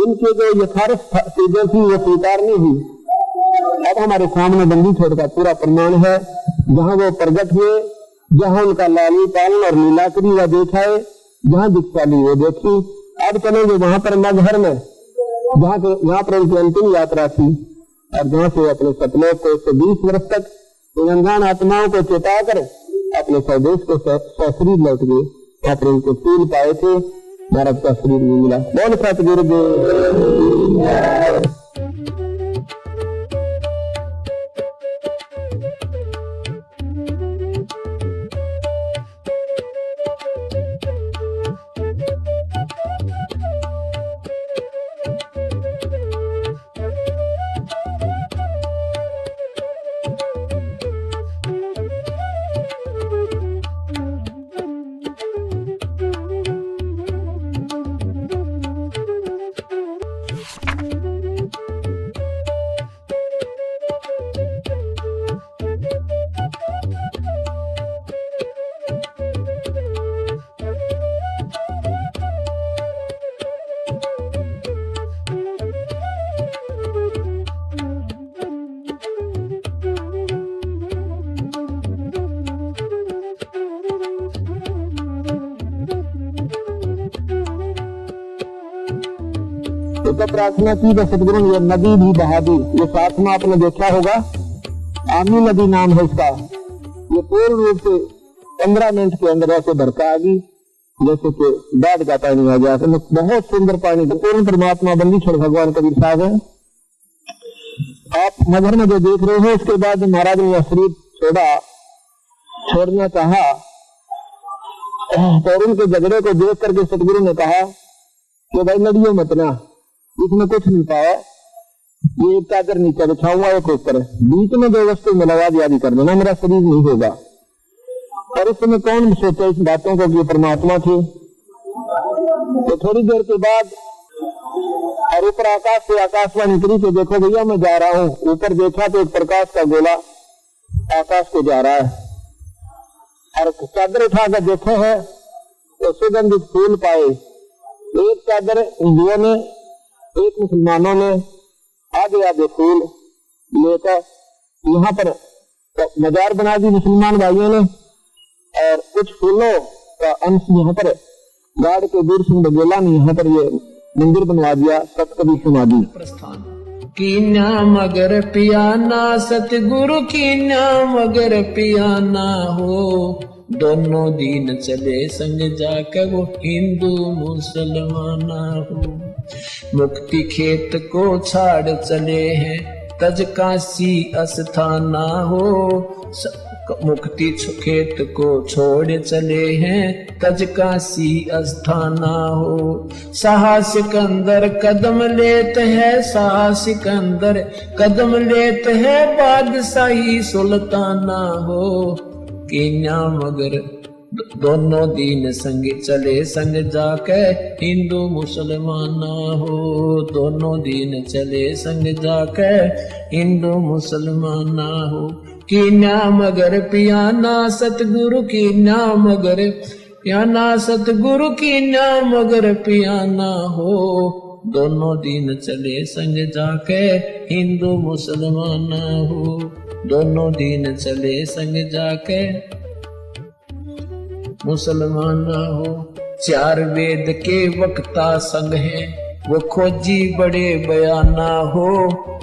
इनके जो यथार्थ चीजें थी वो स्वीकार नहीं हुई। अब हमारे सामने बंदी छोड़ का पूरा प्रमाण है, जहाँ वो प्रगट हुए, जहाँ उनका लाली पालन और नीलाकरी व देखा है, जहाँ दीक्षाली वो देखी। अब चलेंगे वहां पर मगहर में, जहाँ पर उनकी अंतिम यात्रा थी, और जहाँ से अपने सपनों को 120 वर्ष तक अनजान आत्माओं को चेता कर अपने स्वदेश को सशरीर लौट गए। यहाँ पर उनको फूल पाए थे, भारत का शरीर भी मिला। बोल सतगुरु देव। तो प्रार्थना की तो सदगुरु ने ये नदी भी बहा दी। ये साथ में आपने देखा होगा, आमी नदी नाम है इसका। ये पूर्ण रूप से 15 मिनट के अंदर ऐसे भरका आ गई जैसे कि बाढ़ का पानी आ गया। तो बहुत सुंदर पानी, पूर्ण परमात्मा बंदी छोड़ भगवान कबीर साहब है। आप मजहर में जो देख रहे हो, उसके बाद महाराज ने शरीर छोड़ना चाहा तो उनके झगड़े को देख करके सतगुरु ने कहा कि भाई लड़ियो मत ना, इसमें कुछ नहीं पाया, ये एक चादर नीचे बिछाऊंगा एक ऊपर, बीच में जो वस्तु में लगा दिया कर देना, मेरा शरीर नहीं होगा। और इस समय कौन सोचा इस बातों को कि परमात्मा थी। तो थोड़ी देर के बाद और ऊपर आकाश से आकाशवाणी करी कि देखो भैया मैं जा रहा हूँ। ऊपर देखा तो एक प्रकाश का गोला आकाश को जा रहा है, और चादर उठाकर देखे है तो सुगंधित फूल पाए। एक चादर हिंदुओं ने, एक मुसलमानों ने आगे आगे फूल लेकर यहाँ पर मजार बना दी मुसलमान भाइयों ने, और कुछ फूलों का अंश यहाँ पर गाड़ के दूर सिंह बघेला ने यहाँ पर ये मंदिर बनवा दिया। सतकबीर समाधि की नाम अगर पियाना सतगुरु की नाम अगर पियाना हो, दोनों दीन चले संग जाकर वो हिंदू मुसलमाना हो। मुक्ति खेत को छाड़ चले हैं तज काशी अस्थाना हो, मुक्ति खेत को छोड़ चले हैं तज काशी अस्थाना हो। साहसिक अंदर कदम लेते हैं, साहसिक अंदर कदम लेते हैं बादशाही सुल्ताना हो। कीन्या मगर दोनों दीन संग चले संग जाके हिंदू मुसलमाना हो, दोनों दीन चले संग जाके हिंदू मुसलमाना हो। की नाम अगर पियाना सतगुरु की नाम अगर पियाना सतगुरु की नाम अगर पियाना हो, दोनों दिन चले संग जाके हिंदू मुसलमाना हो, दोनों दिन चले संग जाके मुसलमाना हो। चार वेद के वक्ता संग हैं वो खोजी बड़े बयाना हो,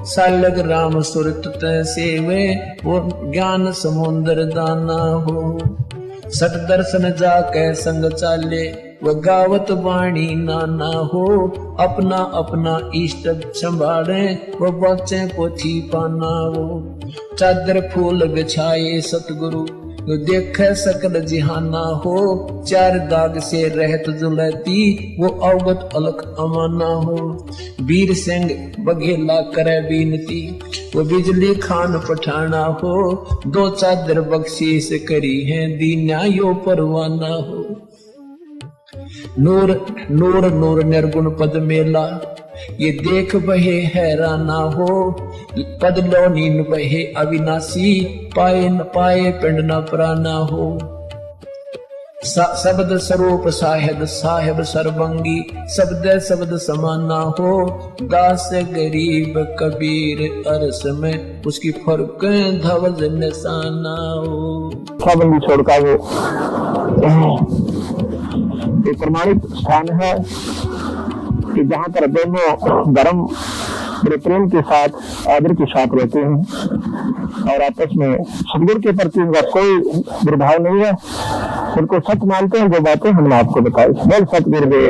सालग राम सुरत सेवे वो ज्ञान समुद्र दाना हो। सट दर्शन जाके संग चाले वो गावत वाणी नाना हो, अपना अपना इष्ट संभाले वो बच्चे पोथी पाना हो। चादर फूल बिछाए सतगुरु जो देख सकल जिहाना हो, चार दाग से रहत जुलती वो अवगत अलख अमाना हो। वीर सिंह बघेला करे बीनती वो बिजली खान पठाना हो, दो चादर बख्शीश करी है दीना यो परवाना हो। नूर नूर नूर निर्गुण पद मेला ये देख बहे हैराना हो, पद लो नीन बहे अविनाशी पाए न पाए पिंड न प्राना हो। शब्द स्वरूप साहेब साहेब सर्वंगी शब्द शब्द समाना हो, दास गरीब कबीर अरस में उसकी फर्क धवज निशाना हो। बंदी छोड़का वो एक प्रमाणित स्थान है कि जहाँ पर दोनों धर्म बड़े प्रेम के साथ आदर के साथ रहते हैं और आपस में सदगुरु के प्रति उनका कोई दुर्भाव नहीं है, उनको सच मानते हैं। जो बातें हमने आपको बताई बोल सतगुरुदेव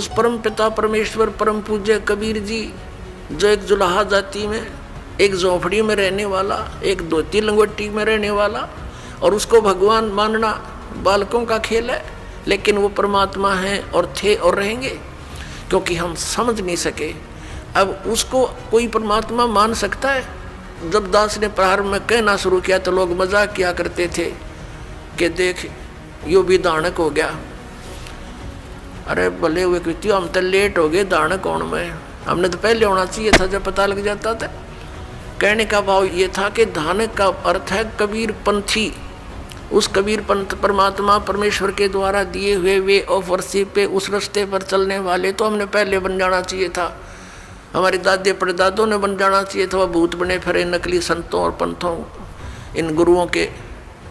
उस परम पिता परमेश्वर परम पूज्य कबीर जी, जो एक जुलाहा जाति में, एक झोंपड़ी में रहने वाला, एक धोती लंगोटी में रहने वाला, और उसको भगवान मानना बालकों का खेल है, लेकिन वो परमात्मा हैं और थे और रहेंगे, क्योंकि हम समझ नहीं सके। अब उसको कोई परमात्मा मान सकता है? जब दास ने प्रारंभ में कहना शुरू किया तो लोग मजाक किया करते थे कि देख यो भी दानक हो गया। अरे भले हुए कृति, हम तो लेट हो गए दानक होने में, हमने तो पहले होना चाहिए था जब पता लग जाता था। कहने का भाव ये था कि दानक का अर्थ है कबीर पंथी। उस कबीर पंथ परमात्मा परमेश्वर के द्वारा दिए हुए वे ऑफ वर्शिप पे, उस रास्ते पर चलने वाले तो हमने पहले बन जाना चाहिए था। हमारे दादे परदादों ने बन जाना चाहिए था। वह भूत बने फिरे नकली संतों और पंथों, इन गुरुओं के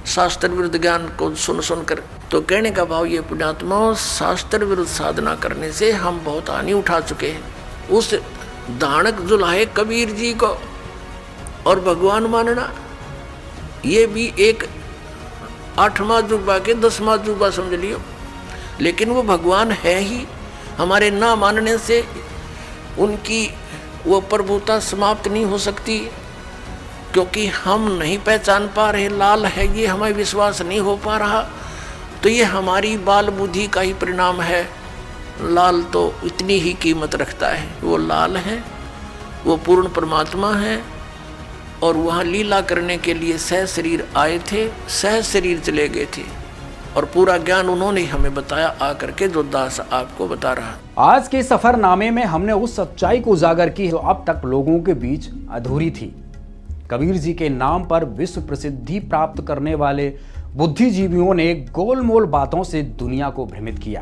शास्त्र विरुद्ध ज्ञान को सुन सुनकर। तो कहने का भाव ये पुण्यात्मा, शास्त्र विरुद्ध साधना करने से हम बहुत हानि उठा चुके हैं। उस दानक जुलाहे कबीर जी को और भगवान मानना, ये भी एक 8वां जुबा के 10वां जुबा समझ लियो, लेकिन वो भगवान है ही। हमारे ना मानने से उनकी वो प्रभुता समाप्त नहीं हो सकती, क्योंकि हम नहीं पहचान पा रहे लाल है, ये हमें विश्वास नहीं हो पा रहा। तो ये हमारी बाल बुद्धि का ही परिणाम है। लाल तो इतनी ही कीमत रखता है, वो लाल है, वो पूर्ण परमात्मा है, और वहाँ लीला करने के लिए सह शरीर आए थे, सह शरीर चले गए थे, और पूरा ज्ञान उन्होंने हमें बताया आकर के, जो दास आपको बता रहा। आज के सफरनामे में हमने उस सच्चाई को उजागर की जो अब तक लोगों के बीच अधूरी थी। कबीर जी के नाम पर विश्व प्रसिद्धि प्राप्त करने वाले बुद्धिजीवियों ने गोलमोल बातों से दुनिया को भ्रमित किया,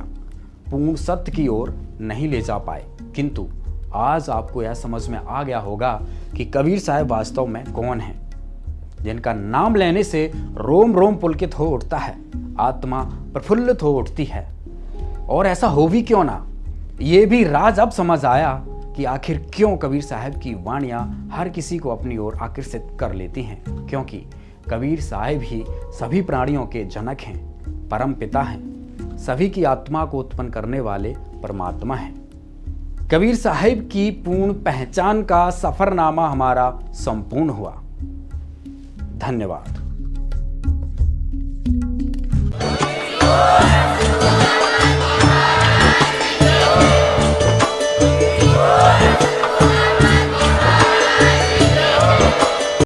पूर्ण सत्य की ओर नहीं ले जा पाए। किंतु आज आपको यह समझ में आ गया होगा कि कबीर साहब वास्तव में कौन हैं, जिनका नाम लेने से रोम रोम पुलकित हो उठता है, आत्मा प्रफुल्लित हो उठती है। और ऐसा हो भी क्यों ना, ये भी राज अब समझ आया कि आखिर क्यों कबीर साहब की वाणियाँ हर किसी को अपनी ओर आकर्षित कर लेती हैं। क्योंकि कबीर साहब ही सभी प्राणियों के जनक हैं, परम पिता हैं, सभी की आत्मा को उत्पन्न करने वाले परमात्मा हैं। कबीर साहब की पूर्ण पहचान का सफरनामा हमारा संपूर्ण हुआ। धन्यवाद।